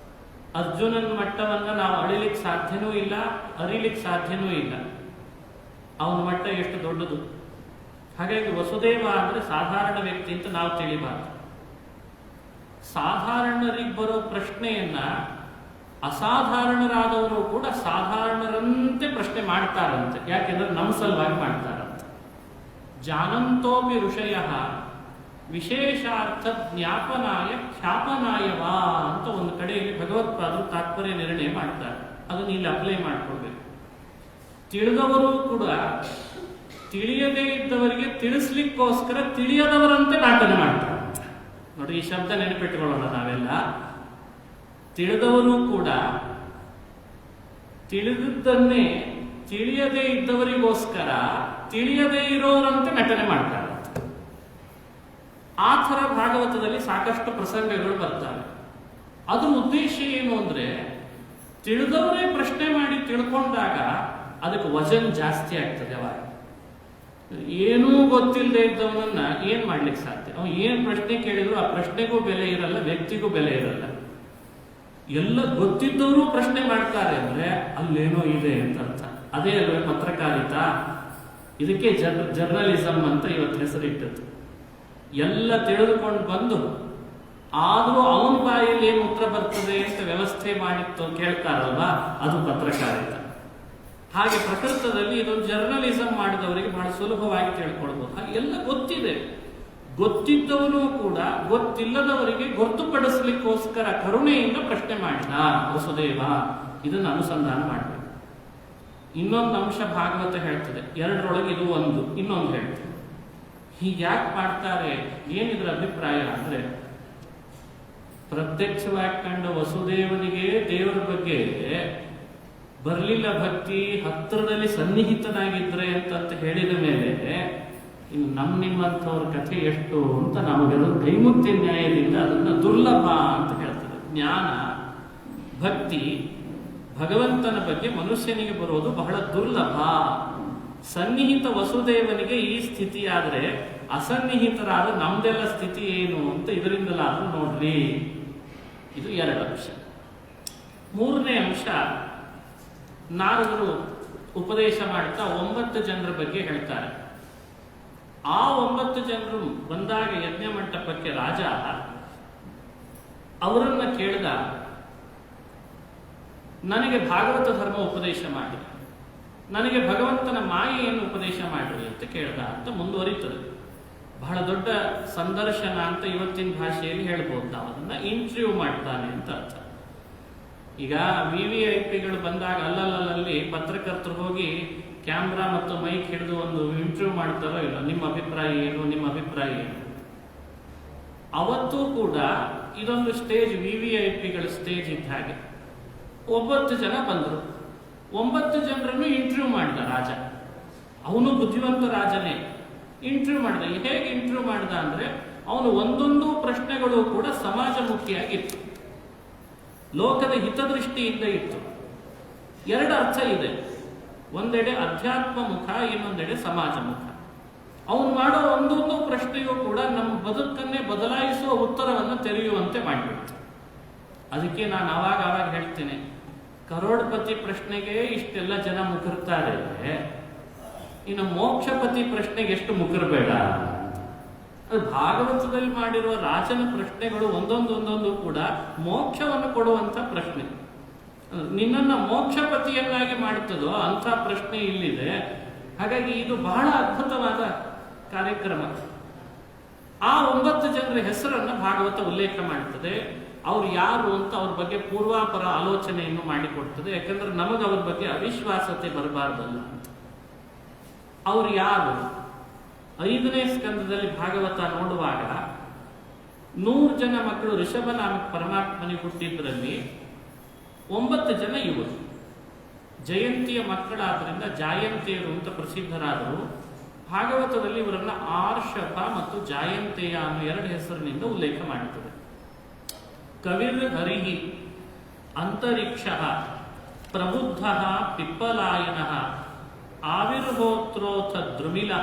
ಅರ್ಜುನನ ಮಟ್ಟವನ್ನ ನಾವು ಅಳಿಲಿಕ್ಕೆ ಸಾಧ್ಯನೂ ಇಲ್ಲ, ಅರಿಲಿಕ್ಕೆ ಸಾಧ್ಯನೂ ಇಲ್ಲ. ಅವನ ಮಟ್ಟ ಎಷ್ಟು ದೊಡ್ಡದು. ಹಾಗಾಗಿ ವಸುದೇವ ಅಂದ್ರೆ ಸಾಧಾರಣ ವ್ಯಕ್ತಿ ಅಂತ ನಾವು ತಿಳಿಬಾರ್ದು. ಸಾಧಾರಣರಿಗೆ ಬರೋ ಪ್ರಶ್ನೆಯನ್ನ ಅಸಾಧಾರಣರಾದವರು ಕೂಡ ಸಾಧಾರಣರಂತೆ ಪ್ರಶ್ನೆ ಮಾಡ್ತಾರಂತೆ. ಯಾಕೆಂದ್ರೆ ನಮ್ಮ ಸಲುವಾಗಿ ಮಾಡ್ತಾರಂತೆ. ಜಾನಂತೋಪಿ ಋಷಯ ವಿಶೇಷಾರ್ಥ ಜ್ಞಾಪನಾಯ ಖ್ಯಾಪನಾಯವಾ ಅಂತ ಒಂದು ಕಡೆಯಲ್ಲಿ ಭಗವತ್ಪಾದರು ತಾತ್ಪರ್ಯ ನಿರ್ಣಯ ಮಾಡ್ತಾರೆ. ಅದನ್ನು ಇಲ್ಲಿ ಅಪ್ಲೈ ಮಾಡ್ಕೊಳ್ಬೇಕು. ತಿಳಿದವರು ಕೂಡ ತಿಳಿಯದೇ ಇದ್ದವರಿಗೆ ತಿಳಿಸ್ಲಿಕ್ಕೋಸ್ಕರ ತಿಳಿಯದವರಂತೆ ನಾಟನೆ ಮಾಡ್ತಾರೆ. ನೋಡಿ, ಈ ಶಬ್ದ ನೆನಪಿಟ್ಟುಕೊಳ್ಳೋಣ ನಾವೆಲ್ಲ. ತಿಳಿದವರು ಕೂಡ ತಿಳಿದದ್ದನ್ನೇ ತಿಳಿಯದೇ ಇದ್ದವರಿಗೋಸ್ಕರ ತಿಳಿಯದೇ ಇರೋರಂತೆ ನಟನೆ ಮಾಡ್ತಾರೆ. ಆ ಥರ ಭಾಗವತದಲ್ಲಿ ಸಾಕಷ್ಟು ಪ್ರಸಂಗಗಳು ಬರ್ತವೆ. ಅದ್ರ ಉದ್ದೇಶ ಏನು ಅಂದ್ರೆ, ತಿಳಿದವರೇ ಪ್ರಶ್ನೆ ಮಾಡಿ ತಿಳ್ಕೊಂಡಾಗ ಅದಕ್ಕೆ ವಜನ್ ಜಾಸ್ತಿ ಆಗ್ತದೆ. ಅವಾಗ ಏನೂ ಗೊತ್ತಿಲ್ಲದೆ ಇದ್ದವನನ್ನ ಏನ್ ಮಾಡ್ಲಿಕ್ಕೆ ಸಾಧ್ಯ? ಅವನು ಏನ್ ಪ್ರಶ್ನೆ ಕೇಳಿದ್ರು ಆ ಪ್ರಶ್ನೆಗೂ ಬೆಲೆ ಇರಲ್ಲ, ವ್ಯಕ್ತಿಗೂ ಬೆಲೆ ಇರಲ್ಲ. ಎಲ್ಲ ಗೊತ್ತಿದ್ದವರು ಪ್ರಶ್ನೆ ಮಾಡ್ತಾರೆ ಅಂದ್ರೆ ಅಲ್ಲೇನೋ ಇದೆ ಅಂತ ಅರ್ಥ. ಅದೇ ಅಲ್ವೇ ಪತ್ರಕಾರಿತಾ. ಇದಕ್ಕೆ ಜರ್ನಲಿಸಂ ಅಂತ ಇವತ್ತು ಹೆಸರಿಟ್ಟದ್ದು. ಎಲ್ಲ ತಿಳಿದುಕೊಂಡು ಬಂದು ಆದ್ರೂ ಅವನ ಬಾಯಲ್ಲಿ ಏನು ಉತ್ತರ ಬರ್ತದೆ ಅಂತ ವ್ಯವಸ್ಥೆ ಮಾಡಿತ್ತು ಕೇಳ್ತಾರಲ್ವಾ, ಅದು ಪತ್ರಕಾರಿತ. ಹಾಗೆ ಪ್ರಕೃತದಲ್ಲಿ ಇದೊಂದು ಜರ್ನಲಿಸಂ ಮಾಡಿದವರಿಗೆ ಬಹಳ ಸುಲಭವಾಗಿ ತಿಳ್ಕೊಳ್ಬಹುದು. ಹಾಗೆ ಎಲ್ಲ ಗೊತ್ತಿದೆ, ಗೊತ್ತಿದ್ದವನು ಕೂಡ ಗೊತ್ತಿಲ್ಲದವರಿಗೆ ಗೊತ್ತುಪಡಿಸ್ಲಿಕ್ಕೋಸ್ಕರ ಕರುಣೆಯಿಂದ ಪ್ರಶ್ನೆ ಮಾಡಿದ ವಸುದೇವ. ಇದನ್ನು ಅನುಸಂಧಾನ ಮಾಡಬೇಕು. ಇನ್ನೊಂದು ಅಂಶ ಭಾಗವತ ಹೇಳ್ತದೆ, ಎರಡರೊಳಗೆ ಇದು ಒಂದು, ಇನ್ನೊಂದು ಹೇಳ್ತದೆ. ಹೀಗೆ ಯಾಕೆ ಮಾಡ್ತಾರೆ, ಏನಿದ್ರ ಅಭಿಪ್ರಾಯ ಅಂದ್ರೆ, ಪ್ರತ್ಯಕ್ಷವಾಗಿ ಕಂಡ ವಸುದೇವನಿಗೆ ದೇವರ ಬಗ್ಗೆ ಬರಲಿಲ್ಲ ಭಕ್ತಿ, ಹತ್ತಿರದಲ್ಲಿ ಸನ್ನಿಹಿತನಾಗಿದ್ರೆ ಅಂತ ಹೇಳಿದ ಮೇಲೆ ಇನ್ನು ನಿಮ್ಮಂಥವ್ರ ಕಥೆ ಎಷ್ಟು ಅಂತ ನಮಗೆಲ್ಲ ಕೈಮುಕ್ತಿ ನ್ಯಾಯದಿಂದ ಅದನ್ನ ದುರ್ಲಭ ಅಂತ ಹೇಳ್ತಾರೆ. ಜ್ಞಾನ, ಭಕ್ತಿ, ಭಗವಂತನ ಬಗ್ಗೆ ಮನುಷ್ಯನಿಗೆ ಬರೋದು ಬಹಳ ದುರ್ಲಭ. ಸನ್ನಿಹಿತ ವಸುದೇವನಿಗೆ ಈ ಸ್ಥಿತಿ ಆದ್ರೆ ಅಸನ್ನಿಹಿತರಾದ ನಮ್ದೆಲ್ಲ ಸ್ಥಿತಿ ಏನು ಅಂತ ಇದರಿಂದಲಾದ್ರೂ ನೋಡ್ರಿ. ಇದು ಎರಡು ಅಂಶ. ಮೂರನೇ ಅಂಶ, ನಾರದರು ಉಪದೇಶ ಮಾಡ್ತಾ 9 ಜನರ ಬಗ್ಗೆ ಹೇಳ್ತಾರೆ. ಆ 9 ಜನರು ಬಂದಾಗ ಯಜ್ಞ ಮಂಟಪಕ್ಕೆ ರಾಜ ಅವರನ್ನ ಕೇಳಿದ, ನನಗೆ ಭಾಗವತ ಧರ್ಮ ಉಪದೇಶ ಮಾಡಿ, ನನಗೆ ಭಗವಂತನ ಮಾಯೆಯನ್ನು ಉಪದೇಶ ಮಾಡ್ರಿ ಅಂತ ಕೇಳ್ದ ಅಂತ ಮುಂದುವರಿತದೆ. ಬಹಳ ದೊಡ್ಡ ಸಂದರ್ಶನ ಅಂತ ಇವತ್ತಿನ ಭಾಷೆಯಲ್ಲಿ ಹೇಳ್ಬೋದು ನಾವು. ಅದನ್ನ ಇಂಟರ್ವ್ಯೂ ಮಾಡ್ತಾನೆ ಅಂತ ಅರ್ಥ. ಈಗ VVIPಗಳು ಬಂದಾಗ ಅಲ್ಲಲ್ಲಿ ಪತ್ರಕರ್ತರು ಹೋಗಿ ಕ್ಯಾಮ್ರಾ ಮತ್ತು ಮೈಕ್ ಹಿಡಿದು ಒಂದು ಇಂಟರ್ವ್ಯೂ ಮಾಡ್ತಾರೋ ಇಲ್ಲ, ನಿಮ್ಮ ಅಭಿಪ್ರಾಯ ಏನು, ನಿಮ್ಮ ಅಭಿಪ್ರಾಯ ಏನು. ಅವತ್ತೂ ಕೂಡ ಇದೊಂದು ಸ್ಟೇಜ್, VVIPಗಳ ಸ್ಟೇಜ್ ಇದ್ದ ಹಾಗೆ 9 ಜನ ಬಂದರು. 9 ಜನರನ್ನು ಇಂಟರ್ವ್ಯೂ ಮಾಡಿದ ರಾಜ. ಅವನು ಬುದ್ಧಿವಂತ ರಾಜನೇ. ಇಂಟರ್ವ್ಯೂ ಮಾಡಿದ. ಹೇಗೆ ಇಂಟರ್ವ್ಯೂ ಮಾಡಿದ ಅಂದ್ರೆ, ಅವನು ಒಂದೊಂದು ಪ್ರಶ್ನೆಗಳು ಕೂಡ ಸಮಾಜಮುಖಿಯಾಗಿತ್ತು, ಲೋಕದ ಹಿತದೃಷ್ಟಿಯಿಂದ ಇತ್ತು. ಎರಡು ಅರ್ಥ ಇದೆ, ಒಂದೆಡೆ ಅಧ್ಯಾತ್ಮ ಮುಖ, ಇನ್ನೊಂದೆಡೆ ಸಮಾಜ ಮುಖ. ಅವನು ಮಾಡೋ ಒಂದೊಂದು ಪ್ರಶ್ನೆಯೂ ಕೂಡ ನಮ್ಮ ಬದುಕನ್ನೇ ಬದಲಾಯಿಸುವ ಉತ್ತರವನ್ನು ತೆರೆಯುವಂತೆ ಮಾಡಿಬಿಡ್ತು. ಅದಕ್ಕೆ ನಾನು ಅವಾಗ ಹೇಳ್ತೇನೆ, ಕರೋಡ್ಪತಿ ಪ್ರಶ್ನೆಗೆ ಇಷ್ಟೆಲ್ಲ ಜನ ಮುಖರ್ತಾರೆ, ಇನ್ನು ಮೋಕ್ಷಪತಿ ಪ್ರಶ್ನೆಗೆ ಎಷ್ಟು ಮುಖರ್ಬೇಡ. ಅದು ಭಾಗವತದಲ್ಲಿ ಮಾಡಿರುವ ರಾಜನ ಪ್ರಶ್ನೆಗಳು ಒಂದೊಂದು ಕೂಡ ಮೋಕ್ಷವನ್ನು ಕೊಡುವಂತ ಪ್ರಶ್ನೆ. ನಿನ್ನನ್ನ ಮೋಕ್ಷಪತಿಯನ್ನಾಗಿ ಮಾಡುತ್ತದೋ ಅಂತ ಪ್ರಶ್ನೆ ಇಲ್ಲಿದೆ. ಹಾಗಾಗಿ ಇದು ಬಹಳ ಅದ್ಭುತವಾದ ಕಾರ್ಯಕ್ರಮ. ಆ 9 ಜನರ ಹೆಸರನ್ನ ಭಾಗವತ ಉಲ್ಲೇಖ ಮಾಡುತ್ತದೆ. ಅವ್ರು ಯಾರು ಅಂತ ಅವ್ರ ಬಗ್ಗೆ ಪೂರ್ವಾಪರ ಆಲೋಚನೆಯನ್ನು ಮಾಡಿಕೊಡ್ತದೆ. ಯಾಕಂದ್ರೆ ನಮಗೆ ಅವ್ರ ಬಗ್ಗೆ ಅವಿಶ್ವಾಸತೆ ಬರಬಾರ್ದಲ್ಲ ಅಂತ. ಅವ್ರು ಯಾರು? 5ನೇ ಸ್ಕಂದದಲ್ಲಿ ಭಾಗವತ ನೋಡುವಾಗ 100 ಜನ ಮಕ್ಕಳು ಋಷಭನಾಮಕ ಪರಮಾತ್ಮನಿಗೆ ಹುಟ್ಟಿದ್ರಲ್ಲಿ 9 ಜನ ಇವರು ಜಯಂತಿಯ ಮಕ್ಕಳಾದ್ರಿಂದ ಜಾಯಂತಿಯರು ಅಂತ ಪ್ರಸಿದ್ಧರಾದರು. ಭಾಗವತದಲ್ಲಿ ಇವರನ್ನ ಆರ್ಷಭ ಮತ್ತು ಜಾಯಂತೆಯ ಅನ್ನೋ 2 ಹೆಸರಿನಿಂದ ಉಲ್ಲೇಖ ಮಾಡುತ್ತದೆ. ಕವಿರ್ ಹರಿಹಿ ಅಂತರಿಕ್ಷ ಪ್ರಬುದ್ಧ ಪಿಪ್ಪಲಾಯನ ಆವಿರ್ಹೋತ್ರೋಥ ದ್ರುಮಿಲ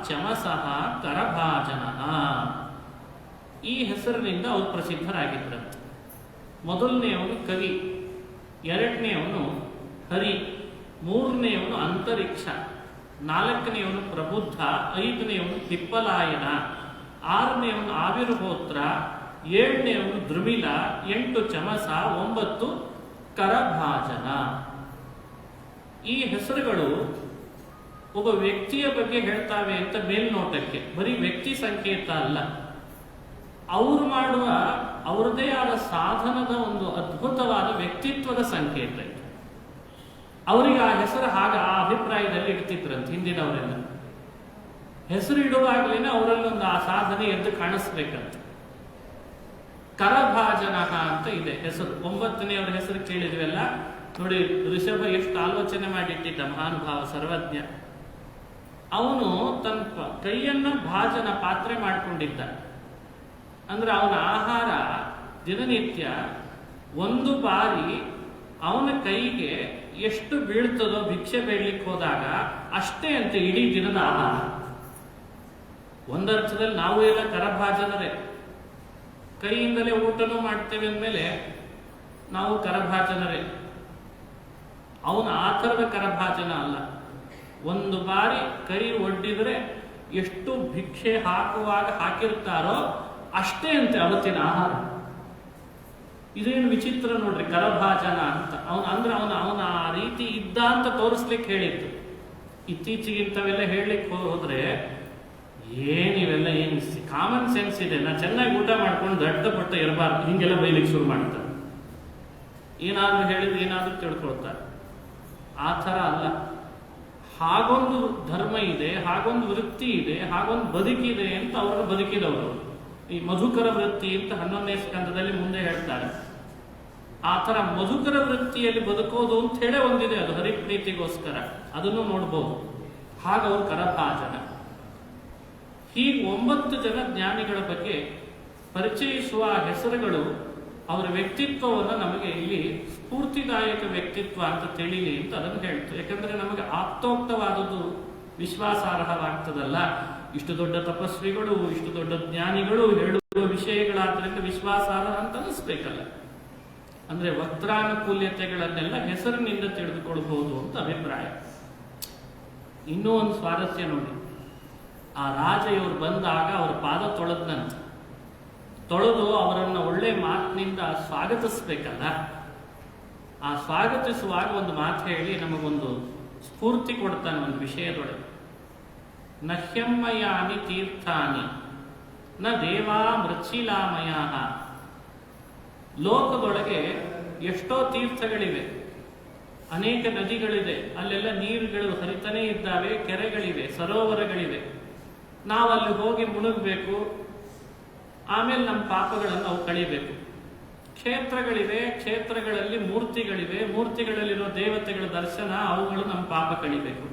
ಚಮಸಃ ಕರಭಾಜನ. ಈ ಹೆಸರಿನಿಂದ ಅವರು ಪ್ರಸಿದ್ಧರಾಗಿದ್ದರಂತೆ. ಮೊದಲನೆಯವನು ಕವಿ, 2ನೇಯವನು ಹರಿ, 3ನೇಯವನು ಅಂತರಿಕ್ಷ, 4ನೇಯವನು ಪ್ರಬುದ್ಧ, 5ನೇಯವನು ಪಿಪ್ಪಲಾಯನ, 6ನೇಯವನು ಆವಿರ್ಹೋತ್ರ, 7ನೇಯವನು ದ್ರುಮಿಲ, 8 ಚಮಸ, 9 ಕರಭಾಜನ. ಈ ಹೆಸರುಗಳು ಒಬ್ಬ ವ್ಯಕ್ತಿಯ ಬಗ್ಗೆ ಹೇಳ್ತಾವೆ ಅಂತ ಮೇಲ್ನೋಟಕ್ಕೆ ಬರೀ ವ್ಯಕ್ತಿ ಸಂಕೇತ ಅಲ್ಲ. ಅವರು ಮಾಡುವ ಅವರದೇ ಆದ ಸಾಧನದ ಒಂದು ಅದ್ಭುತವಾದ ವ್ಯಕ್ತಿತ್ವದ ಸಂಕೇತ ಇದು. ಅವರಿಗೆ ಆ ಹೆಸರು ಹಾಗೆ ಆ ಅಭಿಪ್ರಾಯದಲ್ಲಿ ಇಡ್ತಿದ್ರಂತೆ ಹಿಂದಿನವರೆಲ್ಲ. ಹೆಸರು ಇಡುವಾಗಲೇ ಅವರಲ್ಲಿ ಒಂದು ಆ ಸಾಧನೆ ಎದ್ದು ಕಾಣಿಸ್ಬೇಕಂತ. ಕರಭಾಜನ ಅಂತ ಇದೆ ಹೆಸರು. 9ನೇಯವರ ಹೆಸರು ಕೇಳಿದ್ವೆಲ್ಲ ನೋಡಿ. ಋಷಭ ಎಷ್ಟು ಆಲೋಚನೆ ಮಾಡಿಟ್ಟಿದ್ದ ಮಹಾನುಭಾವ ಸರ್ವಜ್ಞ. ಅವನು ತನ್ನ ಕೈಯನ್ನ ಭಾಜನ ಪಾತ್ರೆ ಮಾಡಿಕೊಂಡಿದ್ದ. ಅಂದ್ರೆ ಅವನ ಆಹಾರ ದಿನನಿತ್ಯ ಒಂದು ಬಾರಿ ಅವನ ಕೈಗೆ ಎಷ್ಟು ಬೀಳ್ತದೋ ಭಿಕ್ಷೆ ಬೇಡ್ಲಿಕ್ಕೆ ಹೋದಾಗ ಅಷ್ಟೇ ಅಂತ ಇಡೀ ದಿನದ ಆಹಾರ. ಒಂದರ್ಥದಲ್ಲಿ ನಾವು ಎಲ್ಲ ಕರಭಾಜನರೇ. ಕೈಯಿಂದಲೇ ಊಟನೂ ಮಾಡ್ತೇವೆ ಅಂದಮೇಲೆ ನಾವು ಕರಭಾಜನರೇ. ಅವನ ಆ ಥರದ ಕರಭಾಜನ ಅಲ್ಲ. ಒಂದು ಬಾರಿ ಕೈ ಒಡ್ಡಿದ್ರೆ ಎಷ್ಟು ಭಿಕ್ಷೆ ಹಾಕುವಾಗ ಹಾಕಿರ್ತಾರೋ ಅಷ್ಟೇ ಅಂತೆ ಅವತ್ತಿನ ಆಹಾರ. ಇದೇನು ವಿಚಿತ್ರ ನೋಡ್ರಿ, ಕರಭಾಜನ ಅಂತ. ಅವನ ಆ ರೀತಿ ಇದ್ದ ಅಂತ ತೋರಿಸ್ಲಿಕ್ಕೆ ಹೇಳಿತ್ತು. ಇತ್ತೀಚೆಗಿಂತವೆಲ್ಲ ಹೇಳಲಿಕ್ಕೆ ಹೋದ್ರೆ ಏನಿವೆಲ್ಲ ಏನು ಕಾಮನ್ ಸೆನ್ಸ್ ಇದೆ. ನಾ ಚೆನ್ನಾಗಿ ಊಟ ಮಾಡ್ಕೊಂಡು ದಡ್ಡ ಪಟ್ಟ ಇರಬಾರ್ದು ಹಿಂಗೆಲ್ಲ ಬೈಲಿಕ್ಕೆ ಶುರು ಮಾಡ್ತಾರೆ. ಏನಾದ್ರೂ ಹೇಳಿದ್ರೆ ಏನಾದ್ರೂ ತಿಳ್ಕೊಳ್ತಾರೆ. ಆ ಥರ ಅಲ್ಲ. ಹಾಗೊಂದು ಧರ್ಮ ಇದೆ, ಹಾಗೊಂದು ವೃತ್ತಿ ಇದೆ, ಹಾಗೊಂದು ಬದುಕಿದೆ ಅಂತ ಅವರು ಬದುಕಿದವರು. ಈ ಮಧುಕರ ವೃತ್ತಿ ಅಂತ 11ನೇ ಸ್ಕಂದದಲ್ಲಿ ಮುಂದೆ ಹೇಳ್ತಾರೆ. ಆ ಥರ ಮಧುಕರ ವೃತ್ತಿಯಲ್ಲಿ ಬದುಕೋದು ಅಂತ ಹೇಳೇ ಒಂದಿದೆ, ಅದು ಹರಿಪ್ರೀತಿಗೋಸ್ಕರ. ಅದನ್ನು ನೋಡ್ಬೋದು. ಹಾಗವರು ಕರಭಾಜನ. ಹೀಗೆ 9 ಜನ ಜ್ಞಾನಿಗಳ ಬಗ್ಗೆ ಪರಿಚಯಿಸುವ ಹೆಸರುಗಳು ಅವರ ವ್ಯಕ್ತಿತ್ವವನ್ನು ನಮಗೆ ಇಲ್ಲಿ ಸ್ಫೂರ್ತಿದಾಯಕ ವ್ಯಕ್ತಿತ್ವ ಅಂತ ತಿಳಿಲಿ ಅಂತ ಅದನ್ನು ಹೇಳ್ತು. ಯಾಕಂದ್ರೆ ನಮಗೆ ಆಪ್ತೋಕ್ತವಾದದ್ದು ವಿಶ್ವಾಸಾರ್ಹವಾಗ್ತದಲ್ಲ. ಇಷ್ಟು ದೊಡ್ಡ ತಪಸ್ವಿಗಳು, ಇಷ್ಟು ದೊಡ್ಡ ಜ್ಞಾನಿಗಳು ಹೇಳುವ ವಿಷಯಗಳಾದ್ರಿಂದ ವಿಶ್ವಾಸಾರ್ಹ ಅಂತ ಅನಿಸ್ಬೇಕಲ್ಲ. ಅಂದ್ರೆ ವಕ್ರಾನುಕೂಲ್ಯತೆಗಳನ್ನೆಲ್ಲ ಹೆಸರಿನಿಂದ ತಿಳಿದುಕೊಳ್ಬಹುದು ಅಂತ ಅಭಿಪ್ರಾಯ. ಇನ್ನೂ ಒಂದು ಸ್ವಾರಸ್ಯ ನೋಡಿ. ಆ ರಾಜ ಇವರು ಬಂದಾಗ ಅವರ ಪಾದ ತೊಳೆದ್ನಂತ. ತೊಳೆದು ಅವರನ್ನ ಒಳ್ಳೆ ಮಾತಿನಿಂದ ಸ್ವಾಗತಿಸ್ಬೇಕಲ್ಲ. ಆ ಸ್ವಾಗತಿಸುವಾಗ ಒಂದು ಮಾತು ಹೇಳಿ ನಮಗೊಂದು ಸ್ಫೂರ್ತಿ ಕೊಡ್ತಾನೆ ಒಂದು ವಿಷಯದೊಳಗೆ. ನಹ್ಯಮ್ಮಯಾನಿ ತೀರ್ಥಾನಿ ನ ದೇವಾ ಮೃಚ್ಛಿಲಾಮಯ. ಲೋಕದೊಳಗೆ ಎಷ್ಟೋ ತೀರ್ಥಗಳಿವೆ, ಅನೇಕ ನದಿಗಳಿದೆ, ಅಲ್ಲೆಲ್ಲ ನೀರುಗಳು ಹರಿತಾನೇ ಇದ್ದಾವೆ, ಕೆರೆಗಳಿವೆ, ಸರೋವರಗಳಿವೆ. ನಾವಲ್ಲಿ ಹೋಗಿ ಮುಳುಗಬೇಕು, ಆಮೇಲೆ ನಮ್ಮ ಪಾಪಗಳನ್ನು ನಾವು ಕಳಿಬೇಕು. ಕ್ಷೇತ್ರಗಳಿವೆ, ಕ್ಷೇತ್ರಗಳಲ್ಲಿ ಮೂರ್ತಿಗಳಿವೆ, ಮೂರ್ತಿಗಳಲ್ಲಿರೋ ದೇವತೆಗಳ ದರ್ಶನ, ಅವುಗಳು ನಮ್ಮ ಪಾಪ ಕಳಿಬೇಕು.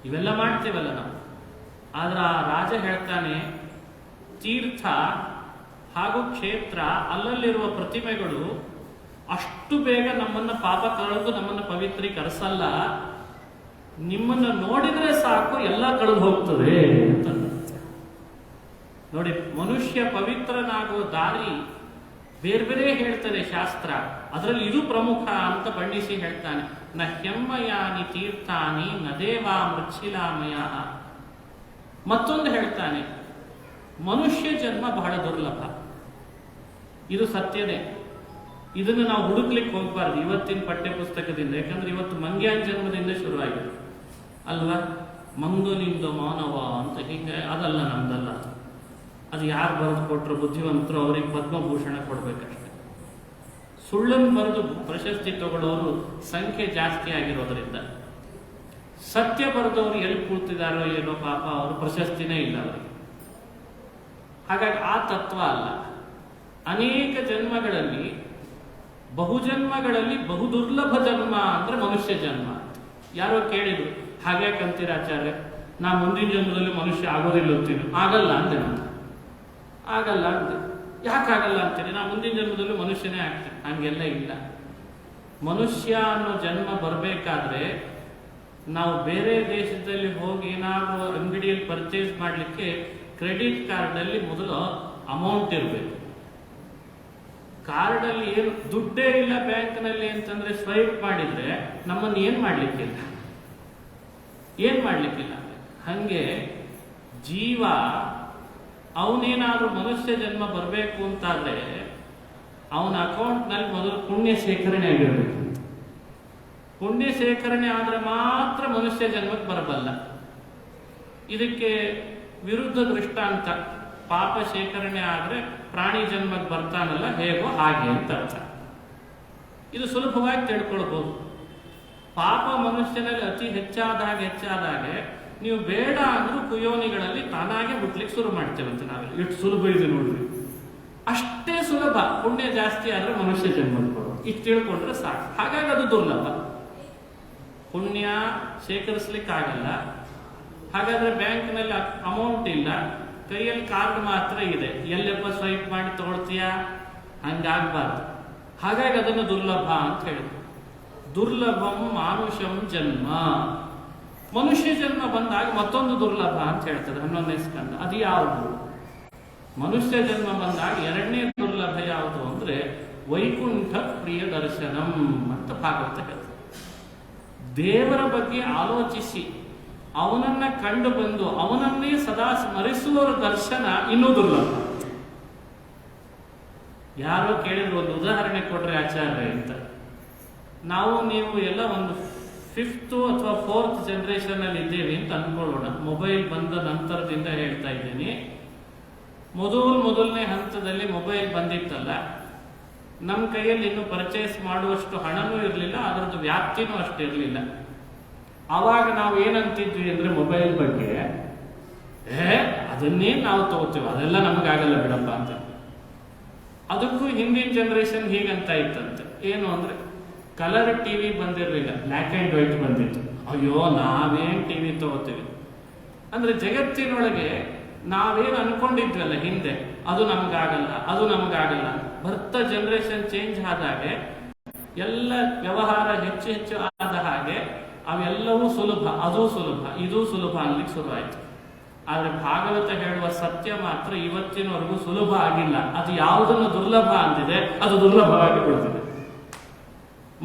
ಇವೆಲ್ಲ ಮಾಡ್ತೇವಲ್ಲ ನಾವು. ಆದ್ರೆ ಆ ರಾಜ ಹೇಳ್ತಾನೆ, ತೀರ್ಥ ಹಾಗೂ ಕ್ಷೇತ್ರ, ಅಲ್ಲಲ್ಲಿರುವ ಪ್ರತಿಮೆಗಳು ಅಷ್ಟು ಬೇಗ ನಮ್ಮನ್ನ ಪಾಪ ಕಳೆದು ನಮ್ಮನ್ನು ಪವಿತ್ರೀಕರಿಸಲ್ಲ. ನಿಮ್ಮನ್ನ ನೋಡಿದ್ರೆ ಸಾಕು ಎಲ್ಲ ಕಳೆದು ಹೋಗ್ತದೆ ಅಂತ ನೋಡಿ. ಮನುಷ್ಯ ಪವಿತ್ರನಾಗುವ ದಾರಿ ಬೇರೆ ಬೇರೆ ಹೇಳ್ತದೆ ಶಾಸ್ತ್ರ. ಅದರಲ್ಲಿ ಇದು ಪ್ರಮುಖ ಅಂತ ಬಣ್ಣಿಸಿ ಹೇಳ್ತಾನೆ. ನ ಹೆಮ್ಮಯಾನಿ ತೀರ್ಥಾನಿ ನ ದೇವಾ ಮೃಚ್ಛಿಲಾಮಯ. ಮತ್ತೊಂದು ಹೇಳ್ತಾನೆ, ಮನುಷ್ಯ ಜನ್ಮ ಬಹಳ ದುರ್ಲಭ. ಇದು ಸತ್ಯನೇ. ಇದನ್ನು ನಾವು ಹುಡುಕ್ಲಿಕ್ಕೆ ಹೋಗ್ಬಾರ್ದು ಇವತ್ತಿನ ಪಠ್ಯ ಪುಸ್ತಕದಿಂದ. ಯಾಕಂದ್ರೆ ಇವತ್ತು ಮಂಗ್ಯಾನ್ ಜನ್ಮದಿಂದ ಶುರುವಾಗಿದೆ ಅಲ್ವಾ. ಮಂಗುನಿಂದ ಮಾನವ ಅಂತ ಹಿಂಗೆ, ಅದಲ್ಲ, ನಮ್ದಲ್ಲ. ಅದು ಯಾರು ಬರೆದು ಕೊಟ್ಟರು ಬುದ್ಧಿವಂತರು, ಅವ್ರಿಗೆ ಪದ್ಮಭೂಷಣ ಕೊಡ್ಬೇಕಷ್ಟೆ. ಸುಳ್ಳನ್ನು ಬರೆದು ಪ್ರಶಸ್ತಿ ತಗೊಳ್ಳೋರು ಸಂಖ್ಯೆ ಜಾಸ್ತಿ ಆಗಿರೋದ್ರಿಂದ, ಸತ್ಯ ಬರೆದವರು ಎಲ್ಲಿ ಕೂಳ್ತಿದಾರೋ ಏನೋ ಪಾಪ, ಅವರು ಪ್ರಶಸ್ತಿನೇ ಇಲ್ಲ ಅವರಿಗೆ. ಹಾಗಾಗಿ ಆ ತತ್ವ ಅಲ್ಲ. ಅನೇಕ ಜನ್ಮಗಳಲ್ಲಿ, ಬಹುಜನ್ಮಗಳಲ್ಲಿ ಬಹುದುರ್ಲಭ ಜನ್ಮ ಅಂದ್ರೆ ಮನುಷ್ಯ ಜನ್ಮ. ಯಾರೋ ಕೇಳಿದ್ರು, ಹಾಗ್ಯಾಕೆ ಅಂತೀರ ಆಚಾರ್ಯ, ನಾ ಮುಂದಿನ ಜನ್ಮದಲ್ಲಿ ಮನುಷ್ಯ ಆಗೋದಿಲ್ಲ ಅಂತೀನಿ. ಆಗಲ್ಲ ಅಂದೆ ನಾನು. ಆಗಲ್ಲ ಅಂದೆ. ಯಾಕಾಗಲ್ಲ ಅಂತೀನಿ? ನಾ ಮುಂದಿನ ಜನ್ಮದಲ್ಲಿ ಮನುಷ್ಯನೇ ಆಗ್ತೀನಿ. ಹಂಗೆಲ್ಲ ಇಲ್ಲ. ಮನುಷ್ಯ ಅನ್ನೋ ಜನ್ಮ ಬರಬೇಕಾದ್ರೆ ನಾವು ಬೇರೆ ದೇಶದಲ್ಲಿ ಹೋಗಿ ಏನಾದರೂ ಅಂಗಡಿಯಲ್ಲಿ ಪರ್ಚೇಸ್ ಮಾಡಲಿಕ್ಕೆ ಕ್ರೆಡಿಟ್ ಕಾರ್ಡಲ್ಲಿ ಮೊದಲು ಅಮೌಂಟ್ ಇರಬೇಕು. ಕಾರ್ಡಲ್ಲಿ ಏನು ದುಡ್ಡೇ ಇಲ್ಲ ಬ್ಯಾಂಕ್ನಲ್ಲಿ ಅಂತಂದ್ರೆ ಸ್ವೈಪ್ ಮಾಡಿದ್ರೆ ನಮ್ಮನ್ನು ಏನು ಮಾಡ್ಲಿಕ್ಕಿಲ್ಲ. ಹಂಗೆ ಜೀವ ಅವನೇನಾದ್ರೂ ಮನುಷ್ಯ ಜನ್ಮ ಬರಬೇಕು ಅಂತಾದ್ರೆ ಅವನ ಅಕೌಂಟ್ನಲ್ಲಿ ಮೊದಲು ಪುಣ್ಯ ಶೇಖರಣೆ ಆಗಿರಬೇಕು. ಪುಣ್ಯ ಶೇಖರಣೆ ಆದ್ರೆ ಮಾತ್ರ ಮನುಷ್ಯ ಜನ್ಮಕ್ಕೆ ಬರಬಲ್ಲ. ಇದಕ್ಕೆ ವಿರುದ್ಧ ದೃಷ್ಟಾಂತ ಪಾಪ ಶೇಖರಣೆ ಆದ್ರೆ ಪ್ರಾಣಿ ಜನ್ಮಕ್ಕೆ ಬರ್ತಾನಲ್ಲ ಹೇಗೋ ಹಾಗೆ ಅಂತ ಅರ್ಥ. ಇದು ಸುಲಭವಾಗಿ ತಿಳ್ಕೊಳ್ಬಹುದು. ಪಾಪ ಮನುಷ್ಯನಲ್ಲಿ ಅತಿ ಹೆಚ್ಚಾದಾಗೆ ನೀವು ಬೇಡ ಅಂದ್ರೂ ಕುಯೋನಿಗಳಲ್ಲಿ ತಾನಾಗೆ ಹುಟ್ಲಿಕ್ಕೆ ಶುರು ಮಾಡ್ತೇವಂತೆ ನಾವೆಲ್ಲ. ಎಷ್ಟು ಸುಲಭ ಇದೆ ನೋಡ್ರಿ. ಅಷ್ಟೇ ಸುಲಭ. ಪುಣ್ಯ ಜಾಸ್ತಿ ಆದ್ರೆ ಮನುಷ್ಯ ಜನ್ಮ ಕೊಡೋದು, ಇಷ್ಟು ತಿಳ್ಕೊಂಡ್ರೆ ಸಾಕು. ಹಾಗಾಗಿ ಅದು ದುರ್ಲಭ. ಪುಣ್ಯ ಶೇಖರಿಸ್ಲಿಕ್ಕೆ ಆಗಲ್ಲ. ಹಾಗಾದ್ರೆ ಬ್ಯಾಂಕ್ನಲ್ಲಿ ಅಮೌಂಟ್ ಇಲ್ಲ, ಕೈಯಲ್ಲಿ ಕಾರ್ಡ್ ಮಾತ್ರ ಇದೆ, ಎಲ್ಲೆಪ್ಪ ಸ್ವೈಪ್ ಮಾಡಿ ತಗೊಳ್ತೀಯಾ? ಹಂಗಾಗ್ಬಾರ್ದು. ಹಾಗಾಗಿ ಅದನ್ನು ದುರ್ಲಭ ಅಂತ ಹೇಳಿದ್ರು. ದುರ್ಲಭಂ ಮಾನುಷಂ ಜನ್ಮ. ಮನುಷ್ಯ ಜನ್ಮ ಬಂದಾಗ ಮತ್ತೊಂದು ದುರ್ಲಭ ಅಂತ ಹೇಳ್ತದೆ 11ನೇ ಸ್ಕಂದ. ಅದು ಯಾವುದು? ಮನುಷ್ಯ ಜನ್ಮ ಬಂದಾಗ ಎರಡನೇ ದುರ್ಲಭ ಯಾವುದು ಅಂದ್ರೆ ವೈಕುಂಠ ಪ್ರಿಯ ದರ್ಶನಂ ಅಂತ ಭಾಗವತ ಹೇಳ್ತದೆ. ದೇವರ ಬಗ್ಗೆ ಆಲೋಚಿಸಿ ಅವನನ್ನ ಕಂಡು ಬಂದು ಅವನನ್ನೇ ಸದಾ ಸ್ಮರಿಸುವವರ ದರ್ಶನ ಇನ್ನೂ ದುರ್ಲಭ. ಯಾರೋ ಕೇಳಿದ್ರು, ಒಂದು ಉದಾಹರಣೆ ಕೊಡ್ರೆ ಆಚಾರ್ಯ ಅಂತ. ನಾವು ನೀವು ಎಲ್ಲ ಒಂದು 5th ಅಥವಾ 4th ಜನರೇಷನ್ ಅಲ್ಲಿ ಇದ್ದೇವೆ ಅಂತ ಅನ್ಕೊಳ್ಳೋಣ. ಮೊಬೈಲ್ ಬಂದ ನಂತರದಿಂದ ಹೇಳ್ತಾ ಇದ್ದೀನಿ. ಮೊದಲನೇ ಹಂತದಲ್ಲಿ ಮೊಬೈಲ್ ಬಂದಿತ್ತಲ್ಲ, ನಮ್ಮ ಕೈಯಲ್ಲಿ ಇನ್ನು ಪರ್ಚೇಸ್ ಮಾಡುವಷ್ಟು ಹಣನೂ ಇರಲಿಲ್ಲ, ಅದರದ್ದು ವ್ಯಾಪ್ತಿನೂ ಅಷ್ಟು ಇರಲಿಲ್ಲ. ಆವಾಗ ನಾವು ಏನಂತಿದ್ವಿ ಅಂದ್ರೆ ಮೊಬೈಲ್ ಬಗ್ಗೆ, ಅದನ್ನೇ ನಾವು ತಗೋತೀವಿ, ಅದೆಲ್ಲ ನಮಗಾಗಲ್ಲ ಬಿಡಪ್ಪ ಅಂತ. ಅದಕ್ಕೂ ಹಿಂದಿನ ಜನರೇಷನ್ ಹೀಗಂತ ಇತ್ತಂತೆ. ಏನು ಅಂದ್ರೆ ಕಲರ್ ಟಿವಿ ಬಂದಿರಲಿಲ್ಲ, ಬ್ಲ್ಯಾಕ್ ಅಂಡ್ ವೈಟ್ ಬಂದಿತ್ತು. ಅಯ್ಯೋ ನಾವೇನ್ ಟಿವಿ ತಗೋತೀವಿ ಅಂದ್ರೆ ಜಗತ್ತಿನೊಳಗೆ ನಾವೇನು ಅನ್ಕೊಂಡಿದ್ವಲ್ಲ ಹಿಂದೆ, ಅದು ನಮಗಾಗಲ್ಲ. ಬರ್ತಾ ಜನರೇಷನ್ ಚೇಂಜ್ ಆದಾಗೆ ಎಲ್ಲ ವ್ಯವಹಾರ ಹೆಚ್ಚು ಆದ ಹಾಗೆ ಅವೆಲ್ಲವೂ ಸುಲಭ, ಅದೂ ಸುಲಭ, ಇದೂ ಸುಲಭ ಅನ್ಲಿಕ್ಕೆ ಶುರುವಾಯಿತು. ಆದ್ರೆ ಭಾಗವತ ಹೇಳುವ ಸತ್ಯ ಮಾತ್ರ ಇವತ್ತಿನವರೆಗೂ ಸುಲಭ ಆಗಿಲ್ಲ. ಅದು ಯಾವುದನ್ನು ದುರ್ಲಭ ಅಂದಿದೆ ಅದು ದುರ್ಲಭವಾಗಿ ಕೊಡ್ತಿದೆ.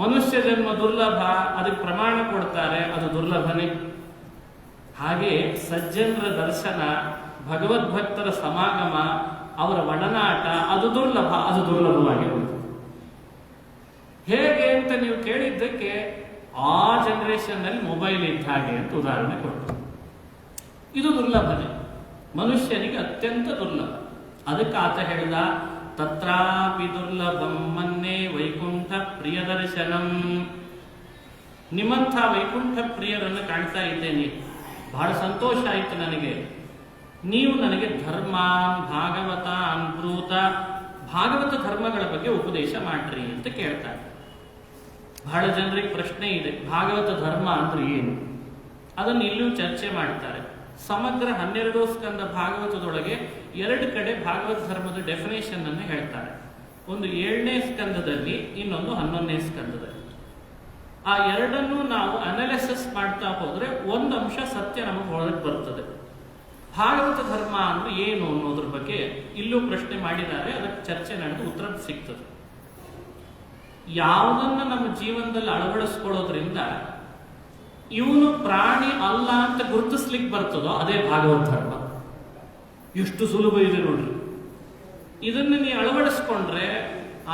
ಮನುಷ್ಯ ಜನ್ಮ ದುರ್ಲಭ, ಅದಕ್ಕೆ ಪ್ರಮಾಣ ಕೊಡ್ತಾರೆ, ಅದು ದುರ್ಲಭನೇ. ಹಾಗೆ ಸಜ್ಜನರ ದರ್ಶನ, ಭಗವದ್ಭಕ್ತರ ಸಮಾಗಮ, ಅವರ ಒಡನಾಟ ಅದು ದುರ್ಲಭ, ಅದು ದುರ್ಲಭವಾಗಿ ಕೊಡ್ತದೆ. ಹೇಗೆ ಅಂತ ನೀವು ಕೇಳಿದ್ದಕ್ಕೆ ಆ ಜನರೇಷನ್ ನಲ್ಲಿ ಮೊಬೈಲ್ ಇದ್ದ ಹಾಗೆ ಅಂತ ಉದಾಹರಣೆ ಕೊಟ್ಟು. ಇದು ದುರ್ಲಭನೇ, ಮನುಷ್ಯನಿಗೆ ಅತ್ಯಂತ ದುರ್ಲಭ. ಅದಕ್ಕೆ ಆತ ಹೇಳಿದ, ತತ್ರಾಪಿ ದುರ್ಲಭಂ ಮನ್ನೆ ವೈಕುಂಠ ಪ್ರಿಯ ದರ್ಶನಂ. ನಿಮ್ಮಂಥ ವೈಕುಂಠ ಪ್ರಿಯರನ್ನು ಕಾಣ್ತಾ ಇದ್ದೇನೆ, ಬಹಳ ಸಂತೋಷ ಆಯಿತು ನನಗೆ. ನೀವು ನನಗೆ ಧರ್ಮ ಭಾಗವತ ಅನ್ಭೂತ, ಭಾಗವತ ಧರ್ಮಗಳ ಬಗ್ಗೆ ಉಪದೇಶ ಮಾಡ್ರಿ ಅಂತ ಕೇಳ್ತಾರೆ. ಬಹಳ ಜನರಿಗೆ ಪ್ರಶ್ನೆ ಇದೆ, ಭಾಗವತ ಧರ್ಮ ಅಂದ್ರೆ ಏನು? ಅದನ್ನು ಇಲ್ಲೂ ಚರ್ಚೆ ಮಾಡ್ತಾರೆ. ಸಮಗ್ರ 12 ಸ್ಕಂದ ಭಾಗವತದೊಳಗೆ 2 ಕಡೆ ಭಾಗವತ ಧರ್ಮದ ಡೆಫಿನೇಷನ್ ಅನ್ನು ಹೇಳ್ತಾರೆ. ಒಂದು 7ನೇ ಸ್ಕಂದದಲ್ಲಿ, ಇನ್ನೊಂದು 11ನೇ ಸ್ಕಂದದಲ್ಲಿ. ಆ ಎರಡನ್ನೂ ನಾವು ಅನಾಲಿಸಿಸ್ ಮಾಡ್ತಾ ಹೋದ್ರೆ ಒಂದು ಅಂಶ ಸತ್ಯ ನಮಗೆ ಒಳಗೆ ಬರ್ತದೆ. ಭಾಗವತ ಧರ್ಮ ಅಂದ್ರೆ ಏನು ಅನ್ನೋದ್ರ ಬಗ್ಗೆ ಇಲ್ಲೂ ಪ್ರಶ್ನೆ ಮಾಡಿದ್ದಾರೆ, ಅದಕ್ಕೆ ಚರ್ಚೆ ನಡೆದು ಉತ್ತರ ಸಿಗ್ತದೆ. ಯಾವುದನ್ನ ನಮ್ಮ ಜೀವನದಲ್ಲಿ ಅಳವಡಿಸ್ಕೊಳ್ಳೋದ್ರಿಂದ ಇವನು ಪ್ರಾಣಿ ಅಲ್ಲ ಅಂತ ಗುರುತಿಸ್ಲಿಕ್ಕೆ ಬರ್ತದೋ ಅದೇ ಭಾಗವತ ಧರ್ಮ. ಎಷ್ಟು ಸುಲಭ ಇದೆ ನೋಡ್ರಿ. ಇದನ್ನು ನೀ ಅಳವಡಿಸ್ಕೊಂಡ್ರೆ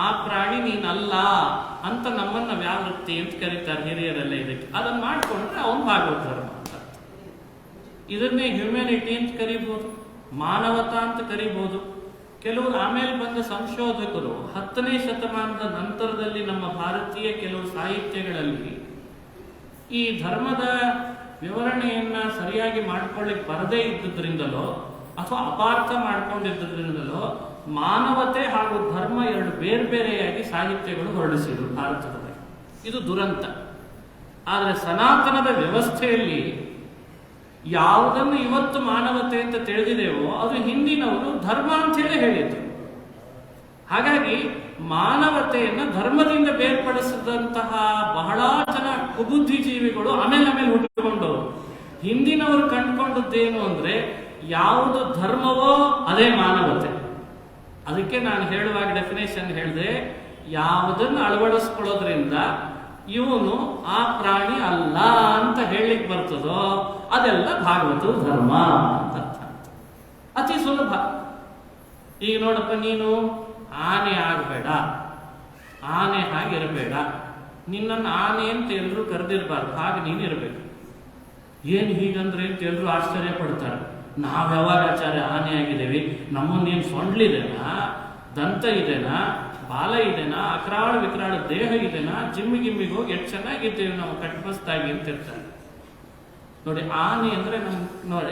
ಆ ಪ್ರಾಣಿ ನೀನಲ್ಲ ಅಂತ ನಮ್ಮನ್ನ ವ್ಯಾವೃತ್ತಿ ಅಂತ ಕರೀತಾರೆ ಹಿರಿಯರೆಲ್ಲ. ಇದಕ್ಕೆ ಅದನ್ನ ಮಾಡ್ಕೊಂಡ್ರೆ ಅವನು ಭಾಗವತ ಧರ್ಮ ಅಂತ. ಇದನ್ನೇ ಹ್ಯುಮ್ಯಾನಿಟಿ ಅಂತ ಕರಿಬಹುದು, ಮಾನವತಾ ಅಂತ ಕರಿಬಹುದು. ಕೆಲವರು ಆಮೇಲೆ ಬಂದ ಸಂಶೋಧಕರು 10ನೇ ಶತಮಾನದ ನಂತರದಲ್ಲಿ ನಮ್ಮ ಭಾರತೀಯ ಕೆಲವು ಸಾಹಿತ್ಯಗಳಲ್ಲಿ ಈ ಧರ್ಮದ ವಿವರಣೆಯನ್ನ ಸರಿಯಾಗಿ ಮಾಡ್ಕೊಳ್ಳಿಕ್ಕೆ ಬರದೇ ಇದ್ದುದರಿಂದಲೋ ಅಥವಾ ಅಪಾರ್ಥ ಮಾಡ್ಕೊಂಡಿದ್ದರಿಂದಲೋ ಮಾನವತೆ ಹಾಗೂ ಧರ್ಮ ಎರಡು ಬೇರೆ ಬೇರೆಯಾಗಿ ಸಾಹಿತ್ಯಗಳು ಹೊರಡಿಸಿದರು ಭಾರತದಲ್ಲಿ. ಇದು ದುರಂತ. ಆದರೆ ಸನಾತನದ ವ್ಯವಸ್ಥೆಯಲ್ಲಿ ಯಾವುದನ್ನು ಇವತ್ತು ಮಾನವತೆ ಅಂತ ತಿಳಿದಿದೆವೋ ಅದು ಹಿಂದಿನವರು ಧರ್ಮ ಅಂತ ಹೇಳಿ ಹೇಳಿದ್ರು. ಹಾಗಾಗಿ ಮಾನವತೆಯನ್ನು ಧರ್ಮದಿಂದ ಬೇರ್ಪಡಿಸಿದಂತಹ ಬಹಳ ಜನ ಕುಬುದ್ಧಿಜೀವಿಗಳು ಆಮೇಲೆ ಹುಟ್ಟಿಕೊಂಡವರು. ಹಿಂದಿನವರು ಕಂಡುಕೊಂಡದ್ದೇನು ಅಂದ್ರೆ ಯಾವುದು ಧರ್ಮವೋ ಅದೇ ಮಾನವತೆ. ಅದಕ್ಕೆ ನಾನು ಹೇಳುವಾಗ ಡೆಫಿನೇಷನ್ ಹೇಳಿದೆ, ಯಾವುದನ್ನು ಅಳವಡಿಸ್ಕೊಳ್ಳೋದ್ರಿಂದ ಇವನು ಆ ಪ್ರಾಣಿ ಅಲ್ಲ ಅಂತ ಹೇಳಲಿಕ್ಕೆ ಬರ್ತದೋ ಅದೆಲ್ಲ ಭಾಗವತ ಧರ್ಮ ಅಂತ ಅರ್ಥ. ಅತಿ ಸುಲಭ. ಈಗ ನೋಡಪ್ಪ, ನೀನು ಆನೆ ಆಗಬೇಡ, ಆನೆ ಹಾಗಿರಬೇಡ, ನಿನ್ನನ್ನು ಆನೆ ಅಂತ ಎಲ್ಲರೂ ಕರೆದಿರಬಾರ್ದು, ಹಾಗೆ ನೀನು ಇರಬೇಕು. ಏನು ಹೀಗಂದ್ರೆ ಅಂತ ಎಲ್ಲರೂ ಆಶ್ಚರ್ಯ ಪಡ್ತಾರೆ. ನಾವು ಯಾವಾಗ ಆಚಾರ್ಯ ಆನೆ ಆಗಿದ್ದೇವೆ? ನಮ್ಮನ್ನೇನು ಸೊಂಡ್ಲಿದೆನಾ, ದಂತ ಇದೆನಾ, ಬಾಲ ಇದೆನಾ, ಅಕ್ರಾಳ ವಿಕ್ರಾಳ ದೇಹ ಇದೆನಾ, ಜಿಮ್ಮಿಗೆ ಹೋಗಿ ಎಷ್ಟು ಚೆನ್ನಾಗಿದ್ದೇವೆ ನಾವು ಕಟ್ಮಸ್ತಾಗಿ ಅಂತಿರ್ತಾರೆ ನೋಡಿ. ಆನೆ ಅಂದ್ರೆ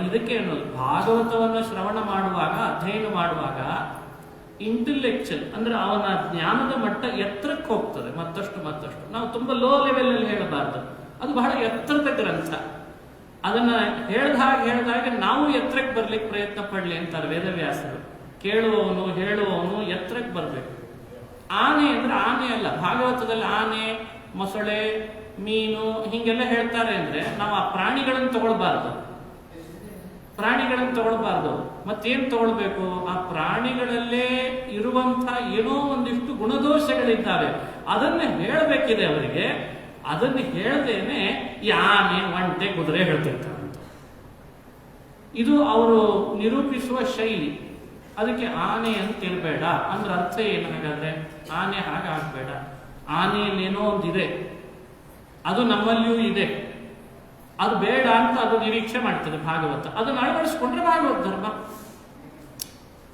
ಇದಕ್ಕೆ ಅನ್ನೋದು ಭಾಗವತವನ್ನು ಶ್ರವಣ ಮಾಡುವಾಗ, ಅಧ್ಯಯನ ಮಾಡುವಾಗ ಇಂಟೆಲೆಕ್ಚುಯಲ್ ಅಂದ್ರೆ ಅವನ ಜ್ಞಾನದ ಮಟ್ಟ ಎತ್ತರಕ್ಕೆ ಹೋಗ್ತದೆ ಮತ್ತಷ್ಟು. ನಾವು ತುಂಬಾ ಲೋ ಲೆವೆಲ್ ಅಲ್ಲಿ ಹೇಳಬಾರ್ದು, ಅದು ಬಹಳ ಎತ್ತರದ ಗ್ರಂಥ. ಅದನ್ನ ಹೇಳ್ದಾಗ ನಾವು ಎತ್ತರಕ್ಕೆ ಬರ್ಲಿಕ್ಕೆ ಪ್ರಯತ್ನ ಪಡ್ಲಿ ಅಂತಾರೆ ವೇದವ್ಯಾಸರು. ಕೇಳುವವನು ಹೇಳುವವನು ಎತ್ತರಕ್ಕೆ ಬರ್ಬೇಕು. ಆನೆ ಅಂದ್ರೆ ಆನೆ ಅಲ್ಲ. ಭಾಗವತದಲ್ಲಿ ಆನೆ, ಮೊಸಳೆ, ಮೀನು ಹಿಂಗೆಲ್ಲ ಹೇಳ್ತಾರೆ ಅಂದ್ರೆ ನಾವು ಆ ಪ್ರಾಣಿಗಳನ್ನು ತಗೊಳ್ಬಾರ್ದು. ಮತ್ತೇನ್ ತಗೊಳ್ಬೇಕು? ಆ ಪ್ರಾಣಿಗಳಲ್ಲೇ ಇರುವಂತಹ ಏನೋ ಒಂದಿಷ್ಟು ಗುಣದೋಷಗಳಿದ್ದಾವೆ, ಅದನ್ನ ಹೇಳಬೇಕಿದೆ ಅವರಿಗೆ. ಅದನ್ನು ಹೇಳದೇನೆ ಈ ಆನೆ, ಒಂಟೆ, ಕುದುರೆ ಹೇಳ್ತಿರ್ತಾರೆ. ಇದು ಅವರು ನಿರೂಪಿಸುವ ಶೈಲಿ. ಅದಕ್ಕೆ ಆನೆ ಅಂತ ಇರಬೇಡ ಅಂದ್ರೆ ಅರ್ಥ ಏನು? ಹಾಗಾದ್ರೆ ಆನೆ ಹಾಗಾಗಬೇಡ. ಆನೆಯಲ್ಲಿ ಏನೋ ಒಂದಿದೆ, ಅದು ನಮ್ಮಲ್ಲಿಯೂ ಇದೆ, ಅದು ಬೇಡ ಅಂತ ಅದು ನಿರೀಕ್ಷೆ ಮಾಡ್ತದೆ ಭಾಗವತ. ಅದನ್ನು ಅಳವಡಿಸ್ಕೊಂಡ್ರೆ ಭಾಗವತ ಧರ್ಮ.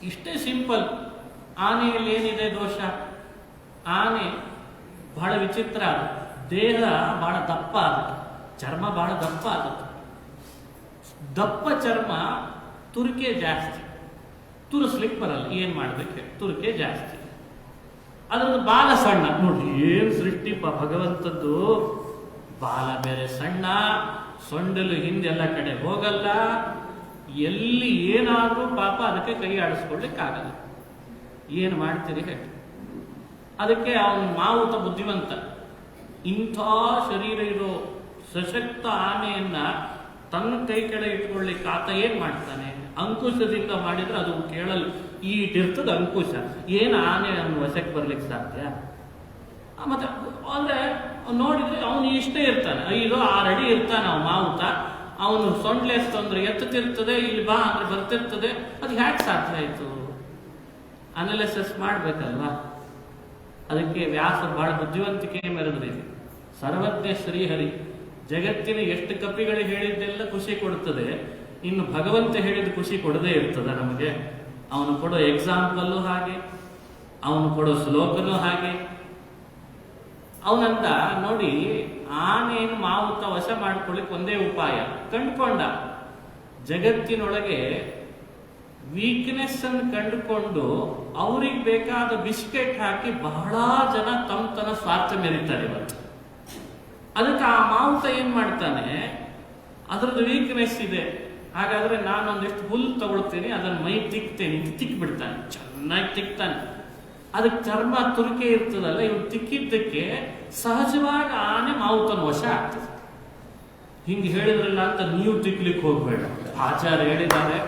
ಇಷ್ಟೇ ಸಿಂಪಲ್. ಆನೆಯಲ್ಲಿ ಏನಿದೆ ದೋಷ? ಆನೆ ಬಹಳ ವಿಚಿತ್ರ. ಅದು ದೇಹ ಬಹಳ ದಪ್ಪ, ಆಗುತ್ತೆ ಚರ್ಮ ಬಹಳ ದಪ್ಪ ಆಗುತ್ತೆ. ದಪ್ಪ ಚರ್ಮ ತುರಿಕೆ ಜಾಸ್ತಿ, ತುರಿಸ್ಲಿಕ್ಕೆ ಬರಲ್ಲ. ಏನ್ ಮಾಡ್ಬೇಕು? ತುರಿಕೆ ಜಾಸ್ತಿ. ಅದ್ರದ್ದು ಬಾಲ ಸಣ್ಣ. ನೋಡಿ ಏನ್ ಸೃಷ್ಟಿ ಭಗವಂತದ್ದು. ಬಾಲ ಬೇರೆ ಸಣ್ಣ, ಸೊಂಡಲು ಹಿಂದೆಲ್ಲ ಕಡೆ ಹೋಗಲ್ಲ. ಎಲ್ಲಿ ಏನಾದ್ರೂ ಪಾಪ ಅದಕ್ಕೆ ಕೈ ಆಡಿಸ್ಕೊಳ್ಲಿಕ್ಕಾಗಲ್ಲ. ಏನು ಮಾಡ್ತೀರಿ ಹೇಳಿ? ಅದಕ್ಕೆ ಅವನು ಮಾವುತ ಬುದ್ಧಿವಂತ. ಇಂಥ ಶರೀರ ಇರೋ ಸಶಕ್ತ ಆನೆಯನ್ನ ತನ್ನ ಕೈ ಕೆಳಗೆ ಇಟ್ಕೊಳ್ಳಿಕ್ಕೆ ಆತ ಏನ್ ಮಾಡ್ತಾನೆ? ಅಂಕುಶದಿಂದ ಮಾಡಿದ್ರೆ ಅದು ಕೇಳಲು ಈಟಿರ್ತದ ಅಂಕುಶ. ಏನು ಆನೆ ಅವನು ವಶಕ್ಕೆ ಬರ್ಲಿಕ್ಕೆ ಸಾಧ್ಯ? ಮತ್ತೆ ಅಂದ್ರೆ ನೋಡಿದ್ರೆ ಅವನು ಇಷ್ಟೇ ಇರ್ತಾನೆ, 5-6 ಅಡಿ ಇರ್ತಾನೆ ಅವ ಮಾವುತ. ಅವನು ಸೊಂಡ್ಲೆಸ್ ತೊಂದ್ರೆ ಎತ್ತುತ್ತಿರ್ತದೆ, ಇಲ್ಲಿ ಬಾ ಅಂದ್ರೆ ಬರ್ತಿರ್ತದೆ. ಅದು ಹ್ಯಾಕ್ ಸಾಧ್ಯ ಆಯ್ತು? ಅನಾಲಿಸಿಸ್ ಮಾಡ್ಬೇಕಲ್ವಾ? ಅದಕ್ಕೆ ವ್ಯಾಸ ಬಹಳ ಬುದ್ಧಿವಂತಿಕೆ ಮೆರೆದ್ರಿ. ಸರ್ವಜ್ಞ ಶ್ರೀಹರಿ ಜಗತ್ತಿನ ಎಷ್ಟು ಕಪಿಗಳಿಗೆ ಹೇಳಿದ್ದೆಲ್ಲ ಖುಷಿ ಕೊಡ್ತದೆ, ಇನ್ನು ಭಗವಂತ ಹೇಳಿದ ಖುಷಿ ಕೊಡದೇ ಇರ್ತದ ನಮಗೆ. ಅವನು ಕೊಡೋ ಎಕ್ಸಾಂಪಲ್ಲು ಹಾಗೆ, ಅವನು ಕೊಡೋ ಶ್ಲೋಕನೂ ಹಾಗೆ. ಅವನಂದ ನೋಡಿ, ಆನೆಯನ್ನು ಮಾವುತ ವಶ ಮಾಡ್ಕೊಳ್ಳಿಕ್ಕೆ ಒಂದೇ ಉಪಾಯ ಕಂಡುಕೊಂಡ. ಜಗತ್ತಿನೊಳಗೆ ವೀಕ್ನೆಸ್ ಅನ್ನು ಕಂಡುಕೊಂಡು ಅವ್ರಿಗೆ ಬೇಕಾದ ಬಿಸ್ಕೆಟ್ ಹಾಕಿ ಬಹಳ ಜನ ತಮ್ಮ ಸ್ವಾರ್ಥ ಮೆರೀತಾರೆ ಇವತ್ತು. ಅದಕ್ಕೆ ಆ ಮಾವುತ ಏನ್ ಮಾಡ್ತಾನೆ? ಅದ್ರದ್ದು ವೀಕ್ನೆಸ್ ಇದೆ, ಹಾಗಾದ್ರೆ ನಾನೊಂದಿಷ್ಟು ಹುಲ್ಲು ತಗೊಳ್ತೀನಿ, ಅದನ್ನ ಮೈ ತಿಕ್ತೇನೆ, ತಿಕ್ಬಿಡ್ತಾನೆ, ಚೆನ್ನಾಗಿ ತಿಕ್ತಾನೆ. ಅದಕ್ಕೆ ಚರ್ಮ ತುರಿಕೆ ಇರ್ತದಲ್ಲ, ಇವ್ ತಿಕ್ಕಿದ್ದಕ್ಕೆ ಸಹಜವಾಗಿ ಆನೆ ಮಾವುತನ ವಶ ಆಗ್ತದೆ. ಹಿಂಗೆ ಹೇಳಿದ್ರಲ್ಲ ಅಂತ ನೀವು ತಿಕ್ಲಿಕ್ಕೆ ಹೋಗ್ಬೇಡ. ಆಚಾರ್ಯ ಹೇಳಿದ್ದಾರೆ,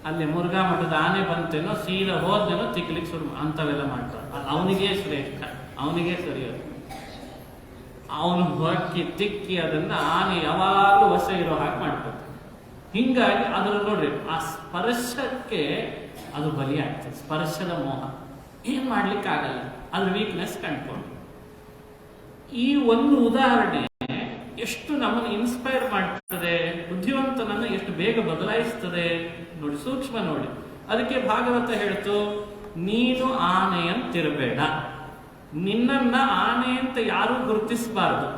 ಅಲ್ಲಿ ಮುರುಘಾ ಮಠದ ಆನೆ ಬಂತೇನೋ ಸೀದಾ ಹೋದ್ನೇನೋ ತಿಕ್ಲಿಕ್ಕೆ ಶುರು ಅಂತವೆಲ್ಲ ಮಾಡ್ತಾರೆ. ಅವನಿಗೆ ಶ್ರೇಷ್ಠ, ಅವನಿಗೆ ಸರಿಯೋದು. ಅವನು ಹೊಕ್ಕಿ ತಿಕ್ಕಿ ಅದನ್ನ ಆನೆ ಯಾವಾಗಲೂ ವಶ ಇರೋ ಹಾಗೆ ಮಾಡ್ಕೊತಾನೆ. ಹಿಂಗಾಗಿ ಅದ್ರ ನೋಡ್ರಿ, ಆ ಸ್ಪರ್ಶಕ್ಕೆ ಅದು ಬಲಿಯಾಗ್ತದೆ. ಸ್ಪರ್ಶದ ಮೋಹ ಏನ್ ಮಾಡ್ಲಿಕ್ಕಾಗಲ್ಲ, ಅದ್ರ ವೀಕ್ನೆಸ್ ಕಂಡ್ಕೊಂಡು. ಈ ಒಂದು ಉದಾಹರಣೆ ಎಷ್ಟು ನಮ್ಮನ್ನು ಇನ್ಸ್ಪೈರ್ ಮಾಡ್ತದೆ, ಬುದ್ಧಿವಂತನನ್ನು ಎಷ್ಟು ಬೇಗ ಬದಲಾಯಿಸ್ತದೆ ನೋಡಿ, ಸೂಕ್ಷ್ಮ ನೋಡಿ. ಅದಕ್ಕೆ ಭಾಗವತ ಹೇಳ್ತು, ನೀನು ಆನೆ ಅಂತಿರಬೇಡ. ನಿನ್ನನ್ನ ಆನೆ ಅಂತ ಯಾರೂ ಗುರುತಿಸಬಾರ್ದು,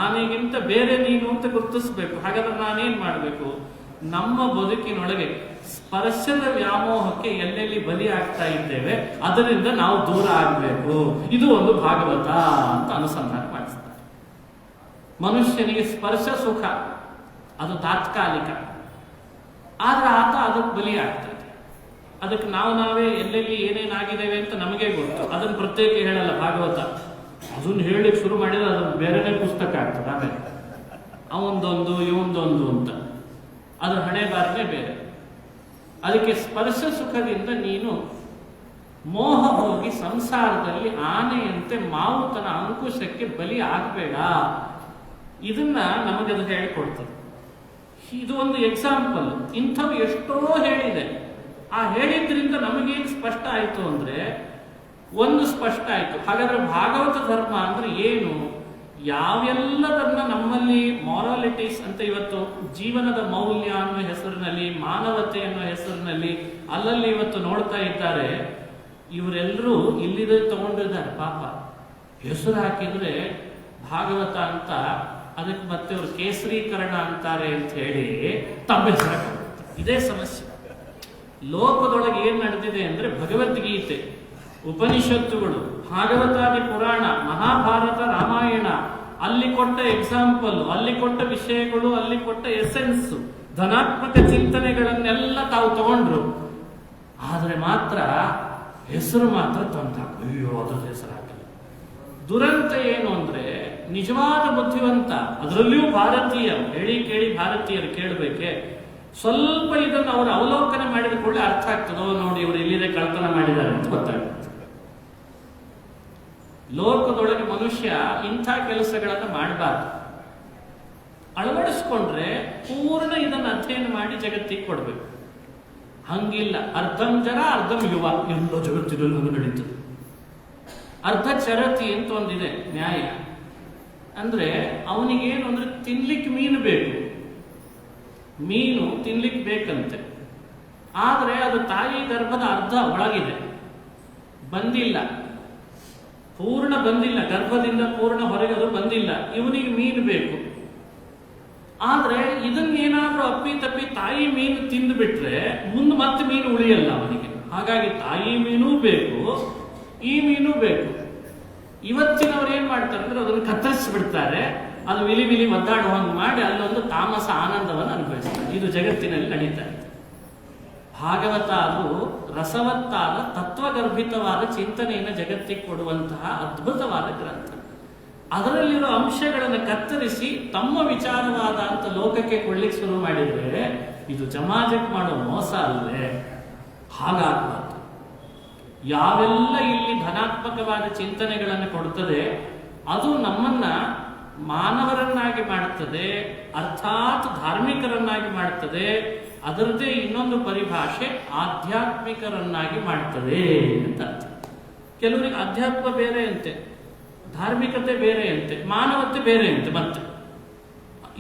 ಆನೆಗಿಂತ ಬೇರೆ ನೀನು ಅಂತ ಗುರುತಿಸ್ಬೇಕು. ಹಾಗಾದ್ರೆ ನಾನೇನ್ ಮಾಡ್ಬೇಕು? ನಮ್ಮ ಬದುಕಿನೊಳಗೆ ಸ್ಪರ್ಶದ ವ್ಯಾಮೋಹಕ್ಕೆ ಎಲ್ಲೆಲ್ಲಿ ಬಲಿ ಆಗ್ತಾ ಇದ್ದೇವೆ ಅದರಿಂದ ನಾವು ದೂರ ಆಗಬೇಕು. ಇದು ಒಂದು ಭಾಗವತ ಅಂತ ಅನುಸಂಧಾನ ಮಾಡಿಸ್ತಾರೆ. ಮನುಷ್ಯನಿಗೆ ಸ್ಪರ್ಶ ಸುಖ, ಅದು ತಾತ್ಕಾಲಿಕ, ಆದ್ರೆ ಆತ ಅದಕ್ಕೆ ಬಲಿ ಆಗ್ತದೆ. ಅದಕ್ಕೆ ನಾವೇ ಎಲ್ಲೆಲ್ಲಿ ಏನೇನಾಗಿದ್ದೇವೆ ಅಂತ ನಮಗೆ ಗೊತ್ತು. ಅದನ್ನು ಪ್ರತ್ಯೇಕ ಹೇಳಲ್ಲ ಭಾಗವತ. ಅದನ್ನು ಹೇಳಲಿಕ್ಕೆ ಶುರು ಮಾಡಿದ್ರೆ ಅದನ್ನು ಬೇರೆನೇ ಪುಸ್ತಕ ಆಗ್ತದೆ. ಆಮೇಲೆ ಅವನದೊಂದು ಇವನದೊಂದು ಅಂತ ಅದ್ರ ಹಣೆ ಬಾರನೇ ಬೇರೆ. ಅದಕ್ಕೆ ಸ್ಪರ್ಶ ಸುಖದಿಂದ ನೀನು ಮೋಹ ಹೋಗಿ ಸಂಸಾರದಲ್ಲಿ ಆನೆಯಂತೆ ಮಾವುತನ ಅಂಕುಶಕ್ಕೆ ಬಲಿ ಆಗಬೇಡ. ಇದನ್ನ ನಮಗದು ಹೇಳಿಕೊಡ್ತದೆ. ಇದು ಒಂದು ಎಕ್ಸಾಂಪಲ್. ಇಂಥವು ಎಷ್ಟೋ ಹೇಳಿದೆ. ಆ ಹೇಳಿದ್ರಿಂದ ನಮಗೇನು ಸ್ಪಷ್ಟ ಆಯಿತು ಅಂದ್ರೆ, ಒಂದು ಸ್ಪಷ್ಟ ಆಯಿತು, ಹಾಗಾದ್ರೆ ಭಾಗವತ ಧರ್ಮ ಅಂದ್ರೆ ಏನು? ಯಾವೆಲ್ಲದನ್ನ ನಮ್ಮಲ್ಲಿ ಮಾರಾಲಿಟೀಸ್ ಅಂತ ಇವತ್ತು ಜೀವನದ ಮೌಲ್ಯ ಅನ್ನೋ ಹೆಸರಿನಲ್ಲಿ, ಮಾನವತೆ ಅನ್ನೋ ಹೆಸರಿನಲ್ಲಿ ಅಲ್ಲಲ್ಲಿ ಇವತ್ತು ನೋಡ್ತಾ ಇದ್ದಾರೆ. ಇವರೆಲ್ಲರೂ ಇಲ್ಲಿದೆ ತಗೊಂಡಿದ್ದಾರೆ. ಪಾಪ ಹೆಸರು ಹಾಕಿದ್ರೆ ಭಾಗವತ ಅಂತ, ಅದಕ್ಕೆ ಮತ್ತೆ ಅವರು ಕೇಸರೀಕರಣ ಅಂತಾರೆ ಅಂತ ಹೇಳಿ ತಮ್ಮ ಹೆಸರು. ಇದೇ ಸಮಸ್ಯೆ. ಲೋಕದೊಳಗೆ ಏನ್ ನಡೆದಿದೆ ಅಂದ್ರೆ ಭಗವದ್ಗೀತೆ, ಉಪನಿಷತ್ತುಗಳು, ಭಾಗವತಾದಿ ಪುರಾಣ, ಮಹಾಭಾರತ, ರಾಮಾಯಣ, ಅಲ್ಲಿ ಕೊಟ್ಟ ಎಕ್ಸಾಂಪಲ್, ಅಲ್ಲಿ ಕೊಟ್ಟ ವಿಷಯಗಳು, ಅಲ್ಲಿ ಕೊಟ್ಟ ಎಸೆನ್ಸ್, ಧನಾತ್ಮಕ ಚಿಂತನೆಗಳನ್ನೆಲ್ಲ ತಾವು ತಗೊಂಡ್ರು. ಆದ್ರೆ ಮಾತ್ರ ಹೆಸರು ಮಾತ್ರ ತಂದಾಕ, ಅಯ್ಯೋ ಅದ್ರ ಹೆಸರು ಹಾಕಲ್ಲ. ದುರಂತ ಏನು ಅಂದ್ರೆ ನಿಜವಾದ ಬುದ್ಧಿವಂತ, ಅದರಲ್ಲಿಯೂ ಭಾರತೀಯರು, ಹೇಳಿ ಕೇಳಿ ಭಾರತೀಯರು ಕೇಳಬೇಕೆ, ಸ್ವಲ್ಪ ಇದನ್ನು ಅವರು ಅವಲೋಕನ ಮಾಡಿದ ಕೂಡಲೇ ಅರ್ಥ ಆಗ್ತದೋ, ನೋಡಿ ಇವರು ಇಲ್ಲಿದೆ ಕಳ್ತನ ಮಾಡಿದ್ದಾರೆ ಅಂತ ಗೊತ್ತಾಗುತ್ತೆ. ಲೋಕದೊಳಗೆ ಮನುಷ್ಯ ಇಂಥ ಕೆಲಸಗಳನ್ನು ಮಾಡಬಾರ್ದು. ಅಳವಡಿಸ್ಕೊಂಡ್ರೆ ಪೂರ್ಣ ಇದನ್ನು ಅಧ್ಯಯನ ಮಾಡಿ ಜಗತ್ತಿಗೆ ಕೊಡ್ಬೇಕು. ಹಂಗಿಲ್ಲ, ಅರ್ಧಂ ಜರ ಅರ್ಧಂ ಯುವ, ಎಲ್ಲೋ ಜಗತ್ತಿನಲ್ಲಿ ನಡೀತದೆ. ಅರ್ಧ ಚರತಿ ಅಂತ ಒಂದಿದೆ ನ್ಯಾಯ. ಅಂದ್ರೆ ಅವನಿಗೇನು ಅಂದ್ರೆ ತಿನ್ಲಿಕ್ಕೆ ಮೀನು ಬೇಕು, ಮೀನು ತಿನ್ಲಿಕ್ಕೆ ಬೇಕಂತೆ. ಆದ್ರೆ ಅದು ತಾಯಿ ಗರ್ಭದ ಅರ್ಧ ಒಳಗಿದೆ, ಬಂದಿಲ್ಲ, ಪೂರ್ಣ ಬಂದಿಲ್ಲ, ಗರ್ಭದಿಂದ ಪೂರ್ಣ ಹೊರಗೆ ಅದು ಬಂದಿಲ್ಲ. ಇವನಿಗೆ ಮೀನು ಬೇಕು. ಆದ್ರೆ ಇದನ್ನೇನಾದ್ರೂ ಅಪ್ಪಿ ತಪ್ಪಿ ತಾಯಿ ಮೀನು ತಿಂದು ಬಿಟ್ರೆ ಮುಂದೆ ಮತ್ತೆ ಮೀನು ಉಳಿಯಲ್ಲ ಅವನಿಗೆ. ಹಾಗಾಗಿ ತಾಯಿ ಮೀನೂ ಬೇಕು, ಈ ಮೀನು ಬೇಕು. ಇವತ್ತಿನವ್ರು ಏನ್ ಮಾಡ್ತಾರೆ ಅಂದ್ರೆ ಅದನ್ನು ಕತ್ತರಿಸಿಬಿಡ್ತಾರೆ, ಅದು ವಿಲಿ ವಿಲಿ ಒದ್ದಾಡುವಂಗೆ ಮಾಡಿ ಅಲ್ಲೊಂದು ತಾಮಸ ಆನಂದವನ್ನು ಅನುಭವಿಸ್ತಾರೆ. ಇದು ಜಗತ್ತಿನಲ್ಲಿ ನಡೀತಾ ಇದೆ. ಭಾಗವತ ಅದು ರಸವತ್ತಾದ ತತ್ವಗರ್ಭಿತವಾದ ಚಿಂತನೆಯನ್ನು ಜಗತ್ತಿಗೆ ಕೊಡುವಂತಹ ಅದ್ಭುತವಾದ ಗ್ರಂಥ. ಅದರಲ್ಲಿರೋ ಅಂಶಗಳನ್ನು ಕತ್ತರಿಸಿ ತಮ್ಮ ವಿಚಾರವಾದ ಅಂತ ಲೋಕಕ್ಕೆ ಕೊಳ್ಳಿಕ್ಕೆ ಶುರು ಮಾಡಿದ್ರೆ ಇದು ಸಮಾಜಕ್ಕೆ ಮಾಡೋ ಮೋಸ ಅಲ್ಲವೇ? ಹಾಗಾಗಬಾರ್ದು. ಯಾವೆಲ್ಲ ಇಲ್ಲಿ ಧನಾತ್ಮಕವಾದ ಚಿಂತನೆಗಳನ್ನು ಕೊಡುತ್ತದೆ ಅದು ನಮ್ಮನ್ನ ಮಾನವರನ್ನಾಗಿ ಮಾಡುತ್ತದೆ, ಅರ್ಥಾತ್ ಧಾರ್ಮಿಕರನ್ನಾಗಿ ಮಾಡುತ್ತದೆ. ಅದರದ್ದೇ ಇನ್ನೊಂದು ಪರಿಭಾಷೆ ಆಧ್ಯಾತ್ಮಿಕರನ್ನಾಗಿ ಮಾಡ್ತದೆ ಅಂತ ಅರ್ಥ. ಕೆಲವರಿಗೆ ಅಧ್ಯಾತ್ಮ ಬೇರೆ ಅಂತೆ, ಧಾರ್ಮಿಕತೆ ಬೇರೆ ಅಂತೆ, ಮಾನವತೆ ಬೇರೆ ಅಂತೆ. ಮತ್ತೆ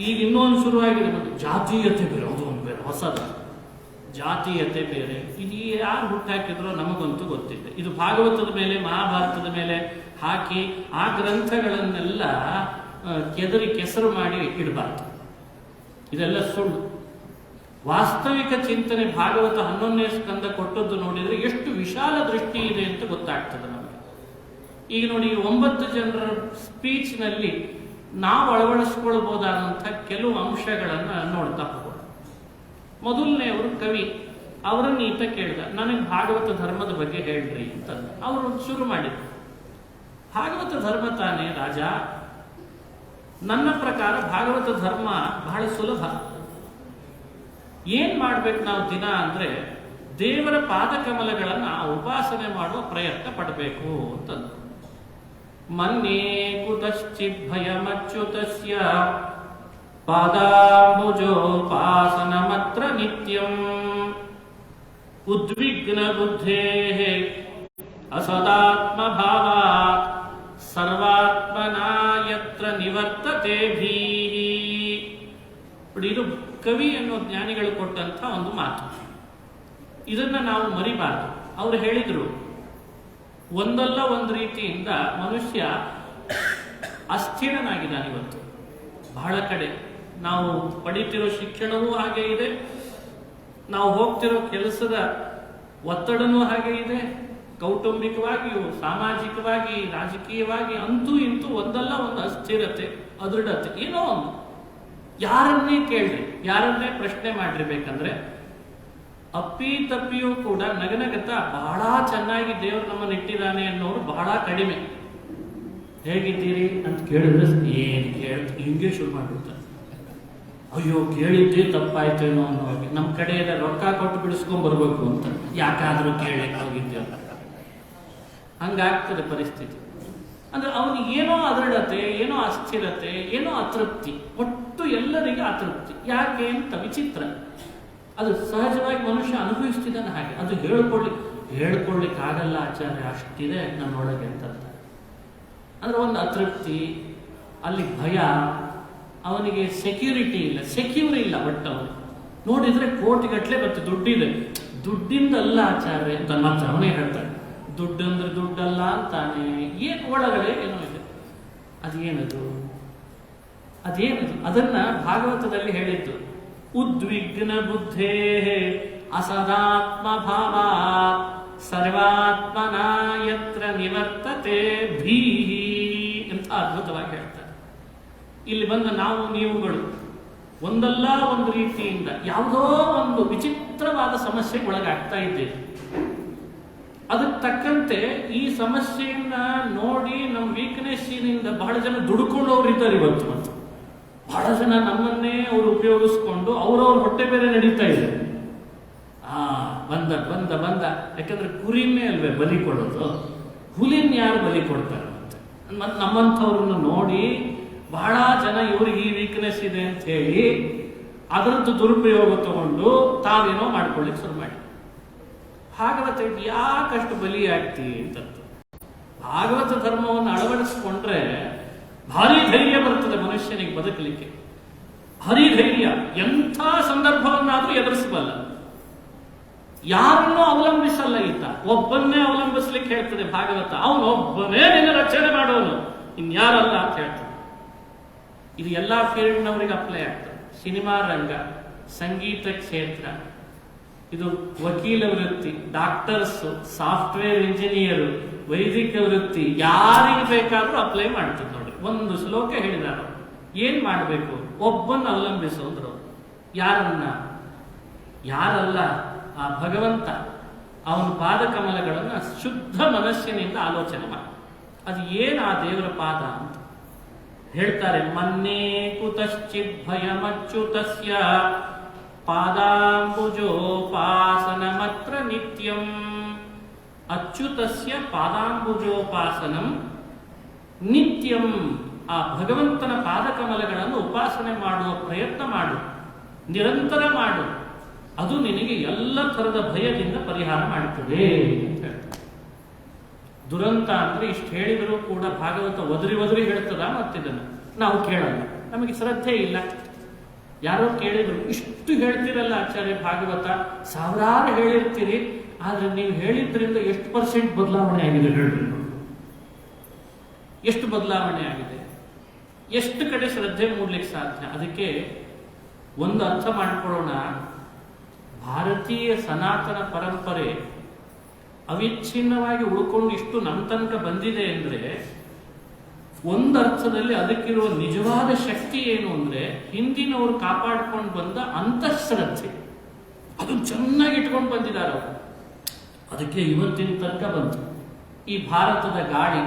ಈಗ ಇನ್ನೊಂದು ಶುರುವಾಗಿದೆ, ಮತ್ತೆ ಜಾತೀಯತೆ ಬೇರೆ, ಅದು ಒಂದು ಬೇರೆ ಹೊಸದ ಜಾತೀಯತೆ ಬೇರೆ. ಇದು ಯಾರು ಹುಟ್ಟಾಕಿದ್ರೋ ನಮಗಂತೂ ಗೊತ್ತಿಲ್ಲ. ಇದು ಭಾಗವತದ ಮೇಲೆ, ಮಹಾಭಾರತದ ಮೇಲೆ ಹಾಕಿ ಆ ಗ್ರಂಥಗಳನ್ನೆಲ್ಲ ಕೆದರಿ ಕೆಸರು ಮಾಡಿ ಇಡಬಾರ್ದು. ಇದೆಲ್ಲ ಸುಳ್ಳು. ವಾಸ್ತವಿಕ ಚಿಂತನೆ ಭಾಗವತ 11ನೇ ಸ್ಕಂದ ಕೊಟ್ಟದ್ದು ನೋಡಿದ್ರೆ ಎಷ್ಟು ವಿಶಾಲ ದೃಷ್ಟಿ ಇದೆ ಅಂತ ಗೊತ್ತಾಗ್ತದೆ ನಮಗೆ. ಈಗ ನೋಡಿ, 9 ಜನರ ಸ್ಪೀಚ್ನಲ್ಲಿ ನಾವು ಅಳವಡಿಸ್ಕೊಳ್ಬಹುದಾದಂಥ ಕೆಲವು ಅಂಶಗಳನ್ನು ನೋಡ್ತಾ ಹೋಗೋಣ. ಮೊದಲನೆಯವರು ಕವಿ, ಅವರನ್ನು ಈತ ಕೇಳಿದ, ನನಗೆ ಭಾಗವತ ಧರ್ಮದ ಬಗ್ಗೆ ಹೇಳ್ರಿ ಅಂತ. ಅವರು ಶುರು ಮಾಡಿದ್ರು, ಭಾಗವತ ಧರ್ಮ ತಾನೇ ರಾಜ, ನನ್ನ ಪ್ರಕಾರ ಭಾಗವತ ಧರ್ಮ ಬಹಳ ಸುಲಭ. ಏನ್ ಮಾಡ್ಬೇಕು ನಾವು ದಿನ ಅಂದ್ರೆ ದೇವರ ಪಾದಕಮಲಗಳನ್ನ ಉಪಾಸನೆ ಮಾಡುವ ಪ್ರಯತ್ನ ಪಡಬೇಕು ಅಂತಂದು. ಮನ್ಯೇ ಕುತಶ್ಚಿದ್ಭಯಮಚ್ಯುತಸ್ಯ ಪಾದಾಂಬುಜೋಪಾಸನಮತ್ರ ನಿತ್ಯಂ ಉದ್ವಿಗ್ನ ಬುದ್ಧೇಃ ಅಸದಾತ್ಮ ಭಾವಾತ್ ಸರ್ವಾತ್ಮನಾ ಯತ್ರ ನಿವರ್ತತೆ ಭೀಃ. ಇದು ಕವಿ ಅನ್ನೋ ಜ್ಞಾನಿಗಳು ಕೊಟ್ಟಂತ ಒಂದು ಮಾತು. ಇದನ್ನ ನಾವು ಮರಿಬಾರದು. ಅವರು ಹೇಳಿದ್ರು, ಒಂದಲ್ಲ ಒಂದು ರೀತಿಯಿಂದ ಮನುಷ್ಯ ಅಸ್ಥಿರನಾಗಿದ್ದಾನೆ ಇವತ್ತು. ಬಹಳ ಕಡೆ ನಾವು ಪಡಿತಿರೋ ಶಿಕ್ಷಣವೂ ಹಾಗೆ ಇದೆ, ನಾವು ಹೋಗ್ತಿರೋ ಕೆಲಸದ ಒತ್ತಡನೂ ಹಾಗೆ ಇದೆ, ಕೌಟುಂಬಿಕವಾಗಿಯೂ ಸಾಮಾಜಿಕವಾಗಿ ರಾಜಕೀಯವಾಗಿ ಅಂತೂ ಇಂತೂ ಒಂದಲ್ಲ ಒಂದು ಅಸ್ಥಿರತೆ, ಅದೃಢತೆ, ಏನೋ ಒಂದು. ಯಾರನ್ನೇ ಕೇಳ್ರಿ, ಯಾರನ್ನೇ ಪ್ರಶ್ನೆ ಮಾಡ್ರಿ, ಬೇಕಂದ್ರೆ ಅಪ್ಪಿ ತಪ್ಪಿಯೂ ಕೂಡ ನಗನಗತ ಬಹಳ ಚೆನ್ನಾಗಿ ದೇವರು ನಮ್ಮನ್ನು ಇಟ್ಟಿದ್ದಾನೆ ಅನ್ನೋರು ಬಹಳ ಕಡಿಮೆ. ಹೇಗಿದ್ದೀರಿ ಅಂತ ಕೇಳಿದ್ರೆ ಏನು ಹಿಂಗೆ ಶುರು ಮಾಡ್ಬಿಡ್ತಾರೆ. ಅಯ್ಯೋ ಕೇಳಿದ್ದೇ ತಪ್ಪಾಯ್ತೇನೋ ಅನ್ನೋ, ನಮ್ಮ ಕಡೆ ಎಲ್ಲ ರೊಕ್ಕ ಕೊಟ್ಟು ಬಿಡಿಸ್ಕೊಂಡ್ ಬರ್ಬೇಕು ಅಂತ, ಯಾಕಾದ್ರೂ ಕೇಳಲಿಕ್ಕೆ ಹೋಗಿದ್ದೇವೆ. ಹಂಗಾಗ್ತದೆ ಪರಿಸ್ಥಿತಿ. ಅಂದ್ರೆ ಅವನಿಗೆ ಏನೋ ಅದೃಢತೆ, ಏನೋ ಅಸ್ಥಿರತೆ, ಏನೋ ಅತೃಪ್ತಿ, ಒಟ್ಟು ಎಲ್ಲರಿಗೂ ಅತೃಪ್ತಿ. ಯಾಕೆ ಅಂತ ವಿಚಿತ್ರ. ಅದು ಸಹಜವಾಗಿ ಮನುಷ್ಯ ಅನುಭವಿಸ್ತಿದ್ದಾನೆ ಹಾಗೆ. ಅದು ಹೇಳ್ಕೊಳ್ಳಿಕ್ಕೆ ಆಗಲ್ಲ ಆಚಾರ್ಯ, ಅಷ್ಟಿದೆ ನನ್ನೊಳಗೆ ಅಂತ. ಅಂದ್ರೆ ಒಂದು ಅತೃಪ್ತಿ, ಅಲ್ಲಿ ಭಯ, ಅವನಿಗೆ ಸೆಕ್ಯೂರಿಟಿ ಇಲ್ಲ, ಸೆಕ್ಯೂರ್ ಇಲ್ಲ. ಒಟ್ಟು ಅವನು ನೋಡಿದ್ರೆ ಕೋಟಿಗಟ್ಟಲೆ ಬರ್ತದೆ, ದುಡ್ಡಿದೆ, ದುಡ್ಡಿಂದಲ್ಲ ಆಚಾರ್ಯ ಅಂತ ಮಾತ್ರ ಅವನೇ ಹೇಳ್ತಾನೆ. ದುಡ್ಡು ಅಂದ್ರೆ ದುಡ್ಡಲ್ಲ ಅಂತಾನೆ. ಏನು ಒಳಗಡೆ ಏನೋ ಇದೆ, ಅದೇನದು ಅದನ್ನ ಭಾಗವತದಲ್ಲಿ ಹೇಳಿದ್ದು. ಉದ್ವಿಗ್ನ ಬುದ್ಧೇ ಅಸದಾತ್ಮ ಭಾವ ಸರ್ವಾತ್ಮನ ಯತ್ರ ನಿವರ್ತತೆ ಭೀಹಿ ಅಂತ ಅದ್ಭುತವಾಗಿ ಹೇಳ್ತಾರೆ. ಇಲ್ಲಿ ಬಂದ ನಾವು ನೀವುಗಳು ಒಂದಲ್ಲ ಒಂದು ರೀತಿಯಿಂದ ಯಾವುದೋ ಒಂದು ವಿಚಿತ್ರವಾದ ಸಮಸ್ಯೆಗೆ ಒಳಗಾಗ್ತಾ ಇದ್ದೇವೆ. ಅದಕ್ಕೆ ತಕ್ಕಂತೆ ಈ ಸಮಸ್ಯೆಯನ್ನ ನೋಡಿ ನಮ್ಮ ವೀಕ್ನೆಸ್ಸಿನಿಂದ ಬಹಳ ಜನ ದುಡ್ಕೊಂಡವ್ರು ಇದ್ದಾರೆ ಇವತ್ತು. ಮತ್ತು ಬಹಳ ಜನ ನಮ್ಮನ್ನೇ ಅವರು ಉಪಯೋಗಿಸ್ಕೊಂಡು ಅವ್ರವ್ರ ಹೊಟ್ಟೆ ಬೇರೆ ನಡೀತಾ ಇದೆ. ಬಂದ ಬಂದ ಬಂದ ಯಾಕಂದ್ರೆ ಕುರಿನೇ ಅಲ್ವೇ ಬಲಿ ಕೊಡೋದು, ಹುಲಿನ ಯಾರು ಬಲಿ ಕೊಡ್ತಾರೆ? ಮತ್ತೆ ನಮ್ಮಂಥವ್ರನ್ನ ನೋಡಿ ಬಹಳ ಜನ ಇವ್ರಿಗೆ ಈ ವೀಕ್ನೆಸ್ ಇದೆ ಅಂತ ಹೇಳಿ ಅದರದ್ದು ದುರುಪಯೋಗ ತಗೊಂಡು ತಾವೇನೋ ಮಾಡ್ಕೊಳ್ಳಿಕ್ಕೆ ಶುರು ಮಾಡಿ. ಭಾಗವತ ಯಾಕಷ್ಟು ಬಲಿ ಆಗ್ತಿ ಅಂತ ಭಾಗವತ ಧರ್ಮವನ್ನು ಅಳವಡಿಸ್ಕೊಂಡ್ರೆ ಭಾರಿ ಧೈರ್ಯ ಬರ್ತದೆ ಮನುಷ್ಯನಿಗೆ ಬದುಕಲಿಕ್ಕೆ. ಭಾರಿ ಧೈರ್ಯ, ಎಂಥ ಸಂದರ್ಭವನ್ನಾದ್ರೂ ಎದುರಿಸಬಲ್ಲ, ಯಾರನ್ನೂ ಅವಲಂಬಿಸಲ್ಲ. ಈತ ಒಬ್ಬನ್ನೇ ಅವಲಂಬಿಸ್ಲಿಕ್ಕೆ ಹೇಳ್ತದೆ ಭಾಗವತ. ಅವನೊಬ್ಬನೇ ನಿನ್ನ ರಕ್ಷಣೆ ಮಾಡೋನು, ಇನ್ಯಾರಲ್ಲ ಅಂತ ಹೇಳ್ತಾನೆ. ಇದು ಎಲ್ಲಾ ಫೀಲ್ಡ್ನವರಿಗೆ ಅಪ್ಲೈ ಆಗ್ತದೆ. ಸಿನಿಮಾ ರಂಗ, ಸಂಗೀತ ಕ್ಷೇತ್ರ, ಇದು ವಕೀಲ ವೃತ್ತಿ, ಡಾಕ್ಟರ್ಸ್, ಸಾಫ್ಟ್ವೇರ್ ಇಂಜಿನಿಯರ್, ವೈದಿಕ ವೃತ್ತಿ, ಯಾರಿಗೆ ಬೇಕಾದ್ರೂ ಅಪ್ಲೈ ಮಾಡ್ತದೆ ನೋಡಿ. ಒಂದು ಶ್ಲೋಕ ಹೇಳಿದಾರ, ಏನ್ ಮಾಡಬೇಕು? ಒಬ್ಬನ್ನ ಅವಲಂಬಿಸೋದ್ರು. ಯಾರಲ್ಲ ಆ ಭಗವಂತ, ಅವನ ಪಾದಕಮಲಗಳನ್ನ ಶುದ್ಧ ಮನಸ್ಸಿನಿಂದ ಆಲೋಚನೆ ಮಾಡಿ. ಅದು ಏನ್ ಆ ದೇವರ ಪಾದ ಅಂತ ಹೇಳ್ತಾರೆ. ಮನ್ನೇ ಕುತಶ್ಚಿತ್ ಭಯಮಚ್ಯುತಸ್ಯ ಪಾದಾಂಬುಜೋಪಾಸನಮತ್ರ ನಿತ್ಯಂ. ಅಚ್ಯುತಸ್ಯ ಪಾದಾಂಬುಜೋಪಾಸನಂ ನಿತ್ಯಂ. ಆ ಭಗವಂತನ ಪಾದಕಮಲಗಳನ್ನು ಉಪಾಸನೆ ಮಾಡುವ ಪ್ರಯತ್ನ ಮಾಡು, ನಿರಂತರ ಮಾಡು. ಅದು ನಿನಗೆ ಎಲ್ಲ ಥರದ ಭಯದಿಂದ ಪರಿಹಾರ ಮಾಡುತ್ತದೆ ಅಂತ ಹೇಳ್ತಾರೆ. ದುರಂತ ಅಂದ್ರೆ ಇಷ್ಟು ಹೇಳಿದರೂ ಕೂಡ ಭಾಗವತ ಒದರಿ ಹೇಳ್ತದ. ಮತ್ತಿದನ್ನು ನಾವು ಕೇಳಲ್ಲ, ನಮಗೆ ಶ್ರದ್ಧೆ ಇಲ್ಲ. ಯಾರೋ ಕೇಳಿದ್ರು, ಇಷ್ಟು ಹೇಳ್ತಿರಲ್ಲ ಆಚಾರ್ಯ ಭಾಗವತ, ಸಾವಿರಾರು ಹೇಳಿರ್ತೀರಿ, ಆದ್ರೆ ನೀವು ಹೇಳಿದ್ರಿಂದ ಎಷ್ಟು % ಬದಲಾವಣೆ ಆಗಿದೆ ಹೇಳ್ರಿ. ಎಷ್ಟು ಬದಲಾವಣೆ ಆಗಿದೆ, ಎಷ್ಟು ಕಡೆ ಶ್ರದ್ಧೆ ಮೂಡ್ಲಿಕ್ಕೆ ಸಾಧ್ಯ? ಅದಕ್ಕೆ ಒಂದು ಅರ್ಥ ಮಾಡಿಕೊಳ್ಳೋಣ. ಭಾರತೀಯ ಸನಾತನ ಪರಂಪರೆ ಅವಿಚ್ಛಿನ್ನವಾಗಿ ಉಳ್ಕೊಂಡು ಇಷ್ಟು ನಮ್ಮ ತನಕ ಬಂದಿದೆ ಅಂದ್ರೆ ಒಂದರ್ಥದಲ್ಲಿ ಅದಕ್ಕಿರುವ ನಿಜವಾದ ಶಕ್ತಿ ಏನು ಅಂದ್ರೆ ಹಿಂದಿನವರು ಕಾಪಾಡ್ಕೊಂಡು ಬಂದ ಅಂತಃಶ್ರದ್ಧೆ. ಅದು ಚೆನ್ನಾಗಿ ಇಟ್ಕೊಂಡು ಬಂದಿದ್ದಾರೆ ಅವರು. ಅದಕ್ಕೆ ಇವತ್ತಿನ ತನಕ ಬಂತು. ಈ ಭಾರತದ ಗಾಳಿ,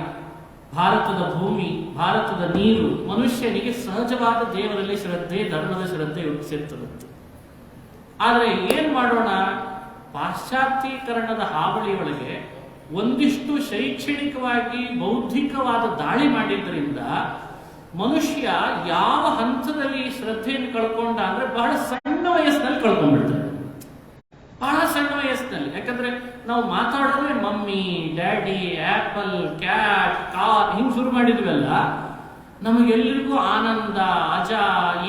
ಭಾರತದ ಭೂಮಿ, ಭಾರತದ ನೀರು ಮನುಷ್ಯನಿಗೆ ಸಹಜವಾದ ದೇವರಲ್ಲಿ ಶ್ರದ್ಧೆ, ಧರ್ಮದ ಶ್ರದ್ಧೆ ಹುಟ್ಟಿಸಿರ್ತದಂತೆ. ಆದರೆ ಏನ್ ಮಾಡೋಣ? ಪಾಶ್ಚಾತ್ಯೀಕರಣದ ಹಾವಳಿಯೊಳಗೆ ಒಂದಿಷ್ಟು ಶೈಕ್ಷಣಿಕವಾಗಿ ಬೌದ್ಧಿಕವಾದ ದಾಳಿ ಮಾಡಿದ್ದರಿಂದ ಮನುಷ್ಯ ಯಾವ ಹಂತದಲ್ಲಿ ಶ್ರದ್ಧೆಯನ್ನು ಕಳ್ಕೊಂಡ ಅಂದ್ರೆ ಬಹಳ ಸಣ್ಣ ವಯಸ್ಸಿನಲ್ಲಿ ಕಳ್ಕೊಂಡ್ಬಿಡ್ತಾರೆ. ಬಹಳ ಸಣ್ಣ ವಯಸ್ಸಿನಲ್ಲಿ. ಯಾಕಂದ್ರೆ ನಾವು ಮಾತಾಡಿದ್ರೆ mummy, daddy, apple, cat, car ಹಿಂಗ್ ಶುರು ಮಾಡಿದ್ವಲ್ಲ, ನಮಗೆಲ್ಲರಿಗೂ ಆನಂದ, ಅಜ,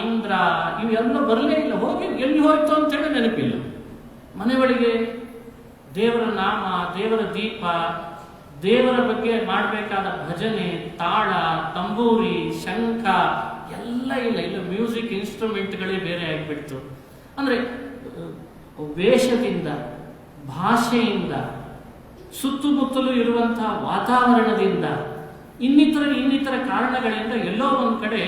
ಇಂದ್ರ ಇವೆಲ್ಲ ಬರಲೇ ಇಲ್ಲ. ಹೋಗಿ ಎಲ್ಲಿ ಹೋಯ್ತು ಅಂತೇಳಿ ನೆನಪಿಲ್ಲ. ಮನೆ ಒಳಗೆ ದೇವರ ನಾಮ, ದೇವರ ದೀಪ, ದೇವರ ಬಗ್ಗೆ ಮಾಡಬೇಕಾದ ಭಜನೆ, ತಾಳ, ತಂಬೂರಿ, ಶಂಖ ಎಲ್ಲ ಇಲ್ಲ. ಮ್ಯೂಸಿಕ್ ಇನ್ಸ್ಟ್ರೂಮೆಂಟ್ಗಳೇ ಬೇರೆ ಆಗಿಬಿಡ್ತು. ಅಂದ್ರೆ ವೇಷದಿಂದ, ಭಾಷೆಯಿಂದ, ಸುತ್ತಮುತ್ತಲೂ ಇರುವಂತಹ ವಾತಾವರಣದಿಂದ, ಇನ್ನಿತರ ಕಾರಣಗಳಿಂದ ಎಲ್ಲೋ ಒಂದ್ ಕಡೆ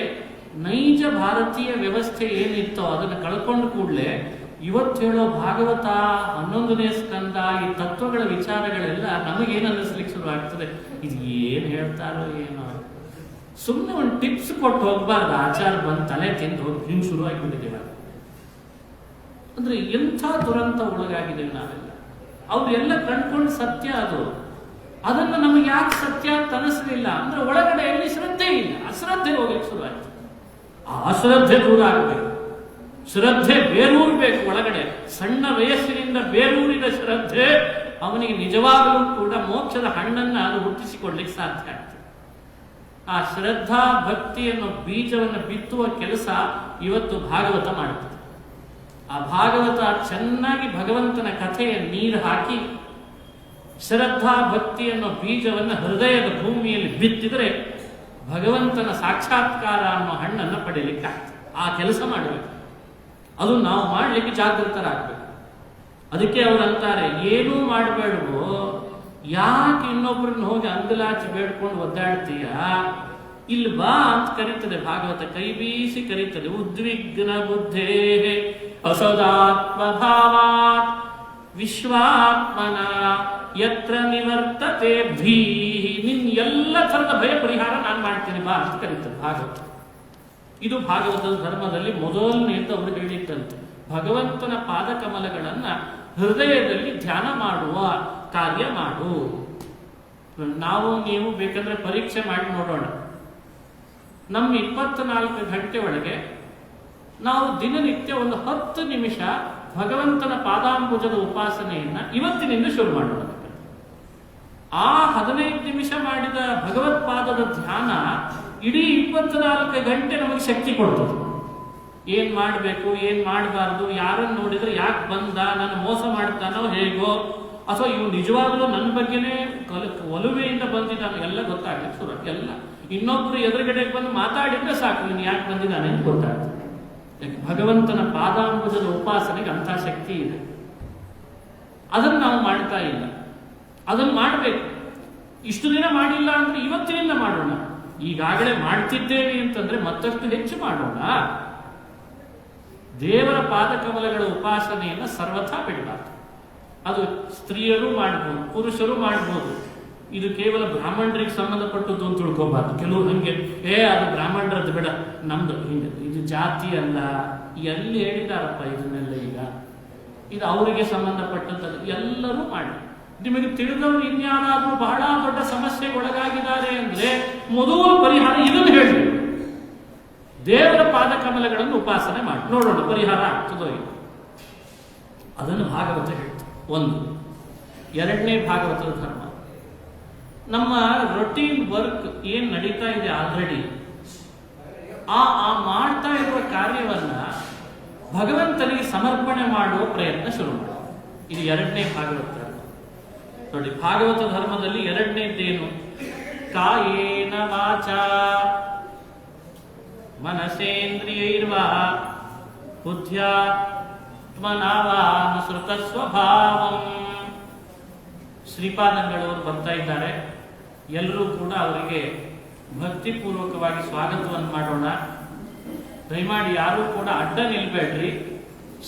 ನೈಜ ಭಾರತೀಯ ವ್ಯವಸ್ಥೆ ಏನಿತ್ತೋ ಅದನ್ನು ಕಳ್ಕೊಂಡು ಕೂಡಲೇ ಇವತ್ತು ಹೇಳೋ ಭಾಗವತ 11ನೇ ಸ್ಕಂದ, ಈ ತತ್ವಗಳ ವಿಚಾರಗಳೆಲ್ಲ ನಮಗೇನು ಅನ್ನಿಸ್ಲಿಕ್ಕೆ ಶುರು ಆಗ್ತದೆ. ಇದು ಏನ್ ಹೇಳ್ತಾರೋ ಏನೋ, ಸುಮ್ಮನೆ ಒಂದು ಟಿಪ್ಸ್ ಕೊಟ್ಟು ಹೋಗ್ಬಾರ್ದು. ಆಚಾರ ಬಂದು ತಲೆ ತಿಂದು ಹೋಗಿ ಹಿಂಗ್ ಶುರು ಆಗಿಬಿಟ್ಟಿದ್ದೇವೆ. ಅಂದ್ರೆ ಎಂಥ ದುರಂತ ಒಳಗಾಗಿದ್ದೇವೆ ನಾವೆಲ್ಲ. ಅವ್ರೆಲ್ಲ ಕಂಡ್ಕೊಂಡು ಸತ್ಯ ಅದು. ಅದನ್ನು ನಮಗೆ ಯಾಕೆ ಸತ್ಯ ಅಂತ ಅನಿಸ್ಲಿಲ್ಲ ಅಂದ್ರೆ ಒಳಗಡೆ ಎಲ್ಲಿ ಶ್ರದ್ಧೆ ಇಲ್ಲ, ಅಶ್ರದ್ಧೆ ಹೋಗ್ಲಿಕ್ಕೆ ಶುರು ಆಯ್ತು. ಆ ಅಶ್ರದ್ಧೆ ದೂರ ಆಗಬೇಕು, ಶ್ರದ್ಧೆ ಬೇರೂರ್ಬೇಕು ಒಳಗಡೆ. ಸಣ್ಣ ವಯಸ್ಸಿನಿಂದ ಬೇರೂರಿದ ಶ್ರದ್ಧೆ ಅವನಿಗೆ ನಿಜವಾಗಲೂ ಕೂಡ ಮೋಕ್ಷದ ಹಣ್ಣನ್ನ ಅದು ಹುಟ್ಟಿಸಿಕೊಳ್ಳಿಕ್ಕೆ ಸಾಧ್ಯ ಆಗ್ತದೆ. ಆ ಶ್ರದ್ಧಾ ಭಕ್ತಿಯನ್ನು ಬೀಜವನ್ನು ಬಿತ್ತುವ ಕೆಲಸ ಇವತ್ತು ಭಾಗವತ ಮಾಡುತ್ತದೆ. ಆ ಭಾಗವತ ಚೆನ್ನಾಗಿ ಭಗವಂತನ ಕಥೆಯ ನೀರು ಹಾಕಿ ಶ್ರದ್ಧಾ ಭಕ್ತಿಯನ್ನು ಬೀಜವನ್ನು ಹೃದಯದ ಭೂಮಿಯಲ್ಲಿ ಬಿತ್ತಿದರೆ ಭಗವಂತನ ಸಾಕ್ಷಾತ್ಕಾರ ಅನ್ನೋ ಹಣ್ಣನ್ನು ಪಡೆಯಲಿಕ್ಕೆ ಆಗ್ತದೆ. ಆ ಕೆಲಸ ಮಾಡಬೇಕು. ಅದು ನಾವು ಮಾಡಲಿಕ್ಕೆ ಜಾಗೃತರಾಗಬೇಕು. ಅದಕ್ಕೆ ಅವರಂತಾರೆ, ಏನೂ ಮಾಡಬೇಡವೋ, ಯಾಕೆ ಇನ್ನೊಬ್ಬರನ್ನ ಹೋಗಿ ಅಂಗಲಾಚಿ ಬೇಡ್ಕೊಂಡು ಒದ್ದಾಡ್ತೀಯ, ಇಲ್ಲಿ ಬಾ ಅಂತ ಕರೀತದೆ ಭಾಗವತ. ಕೈ ಬೀಸಿ ಕರೀತದೆ. ಉದ್ವಿಗ್ನ ಬುದ್ಧೇ ಅಸದಾತ್ಮ ಭಾವಾತ್ ವಿಶ್ವಾತ್ಮನ ಯತ್ರ ನಿವರ್ತತೆ ಭೀಹಿ. ನಿನ್ ಎಲ್ಲ ಥರದ ಭಯ ಪರಿಹಾರ ನಾನು ಮಾಡ್ತೀನಿ ಬಾ ಅಂತ ಕರೀತದೆ ಭಾಗವತ. ಇದು ಭಾಗವತದ ಧರ್ಮದಲ್ಲಿ ಮೊದಲನೆಯಿಂದ ಅವರು ಹೇಳಿದ್ದಂತೆ. ಭಗವಂತನ ಪಾದಕಮಲಗಳನ್ನ ಹೃದಯದಲ್ಲಿ ಧ್ಯಾನ ಮಾಡುವ ಕಾರ್ಯ ಮಾಡು. ನಾವು ನೀವು ಬೇಕಂದ್ರೆ ಪರೀಕ್ಷೆ ಮಾಡಿ ನೋಡೋಣ. ನಮ್ಮ 24 ಗಂಟೆ ಒಳಗೆ ನಾವು ದಿನನಿತ್ಯ ಒಂದು 10 ನಿಮಿಷ ಭಗವಂತನ ಪಾದಾಂಬುಜದ ಉಪಾಸನೆಯನ್ನ ಇವತ್ತಿನಿಂದ ಶುರು ಮಾಡೋಣ. ಆ 15 ನಿಮಿಷ ಮಾಡಿದ ಭಗವತ್ಪಾದದ ಧ್ಯಾನ ಇಡೀ 24 ಗಂಟೆ ನಮಗೆ ಶಕ್ತಿ ಕೊಡ್ತದೆ. ಏನ್ ಮಾಡಬೇಕು, ಏನ್ ಮಾಡಬಾರ್ದು, ಯಾರನ್ನು ನೋಡಿದ್ರೆ ಯಾಕೆ ಬಂದ, ನನ್ನ ಮೋಸ ಮಾಡ್ತಾನೋ ಹೇಗೋ, ಅಥವಾ ಇವು ನಿಜವಾಗ್ಲೂ ನನ್ನ ಬಗ್ಗೆನೇ ಒಲುಮೆಯಿಂದ ಬಂದಿದ್ದಾನೆ ಎಲ್ಲ ಗೊತ್ತಾಗ್ಲಿಕ್ಕೆ ಶುರು. ಎಲ್ಲ ಇನ್ನೊಬ್ರು ಎದುರುಗಡೆಗೆ ಬಂದು ಮಾತಾಡಿದ್ರೆ ಸಾಕು, ಇನ್ನು ಯಾಕೆ ಬಂದಿದ್ದಾನೆ ಅಂತ ಗೊತ್ತಾಗ್ತದೆ. ಭಗವಂತನ ಪಾದಾಂಬುಜದ ಉಪಾಸನೆಗೆ ಅಂಥ ಶಕ್ತಿ ಇದೆ. ಅದನ್ನು ನಾವು ಮಾಡ್ತಾ ಇಲ್ಲ. ಅದನ್ನು ಮಾಡಬೇಕು. ಇಷ್ಟು ದಿನ ಮಾಡಿಲ್ಲ ಅಂದ್ರೆ ಇವತ್ತಿನಿಂದ ಮಾಡೋಣ. ಈಗಾಗಲೇ ಮಾಡ್ತಿದ್ದೇವೆ ಅಂತಂದ್ರೆ ಮತ್ತಷ್ಟು ಹೆಚ್ಚು ಮಾಡೋಣ. ದೇವರ ಪಾದಕಮಲಗಳ ಉಪಾಸನೆಯನ್ನು ಸರ್ವಥಾ ಬಿಡಬಾರ್ದು. ಅದು ಸ್ತ್ರೀಯರು ಮಾಡ್ಬೋದು, ಪುರುಷರು ಮಾಡ್ಬೋದು. ಇದು ಕೇವಲ ಬ್ರಾಹ್ಮಣರಿಗೆ ಸಂಬಂಧಪಟ್ಟದ್ದು ಅಂತ ತಿಳ್ಕೋಬಾರ್ದು. ಕೆಲವರು ಹಂಗೆ ಅದು ಬ್ರಾಹ್ಮಣರದ್ದು ಬೇಡ, ನಮ್ದು ಹಿಂಗೆ, ಇದು ಜಾತಿ ಅಲ್ಲ. ಎಲ್ಲಿ ಹೇಳಿದಾರಪ್ಪ ಇದನ್ನೆಲ್ಲ? ಈಗ ಇದು ಅವರಿಗೆ ಸಂಬಂಧಪಟ್ಟದ್ದು. ಎಲ್ಲರೂ ಮಾಡಿ. ನಿಮಗೆ ತಿಳಿದವರು ಇನ್ಯಾರಾದ್ರೂ ಬಹಳ ದೊಡ್ಡ ಸಮಸ್ಯೆಗೆ ಒಳಗಾಗಿದ್ದಾರೆ ಅಂದ್ರೆ ಮೊದಲು ಪರಿಹಾರ ಇದನ್ನು ಹೇಳಿ, ದೇವರ ಪಾದಕಮಲಗಳನ್ನು ಉಪಾಸನೆ ಮಾಡಿ ನೋಡೋಣ ಪರಿಹಾರ ಆಗ್ತದೋ ಇಲ್ಲ. ಅದನ್ನು ಭಾಗವತ ಹೇಳ್ತದೆ. ಒಂದು. ಎರಡನೇ ಭಾಗವತದ ಧರ್ಮ, ನಮ್ಮ ರೊಟೀನ್ ವರ್ಕ್ ಏನ್ ನಡೀತಾ ಇದೆ ಆಲ್ರೆಡಿ, ಆ ಮಾಡ್ತಾ ಇರುವ ಕಾರ್ಯವನ್ನ ಭಗವಂತನಿಗೆ ಸಮರ್ಪಣೆ ಮಾಡುವ ಪ್ರಯತ್ನ ಶುರು ಮಾಡಿ. ಇದು ಎರಡನೇ ಭಾಗವತ ಧರ್ಮ. ನೋಡಿ, ಭಾಗವತ ಧರ್ಮದಲ್ಲಿ ಎರಡನೇದ್ದೇನು? ಕಾಯೇನ ವಾಚಾ ಮನಸೇಂದ್ರಿಯೈರ್ವಾ ಬುದ್ಧ್ಯಾತ್ಮನಾವಾನುಸೃತ ಸ್ವಭಾವಂ. ಶ್ರೀಪಾದಂಗಳವರು ಬರ್ತಾ ಇದ್ದಾರೆ. ಎಲ್ಲರೂ ಕೂಡ ಅವರಿಗೆ ಭಕ್ತಿಪೂರ್ವಕವಾಗಿ ಸ್ವಾಗತವನ್ನು ಮಾಡೋಣ. ದಯಮಾಡಿ ಯಾರೂ ಕೂಡ ಅಡ್ಡ ನಿಲ್ಬೇಡ್ರಿ.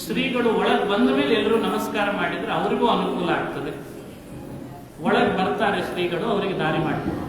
ಶ್ರೀಗಳು ಒಳಗೆ ಬಂದ ಮೇಲೆ ಎಲ್ಲರೂ ನಮಸ್ಕಾರ ಮಾಡಿದ್ರೆ ಅವರಿಗೂ ಅನುಕೂಲ ಆಗ್ತದೆ. ಒಳಗೆ ಬರ್ತಾರೆ ಶ್ರೀಗಳು, ಅವರಿಗೆ ದಾರಿ ಮಾಡ್ತಾರೆ.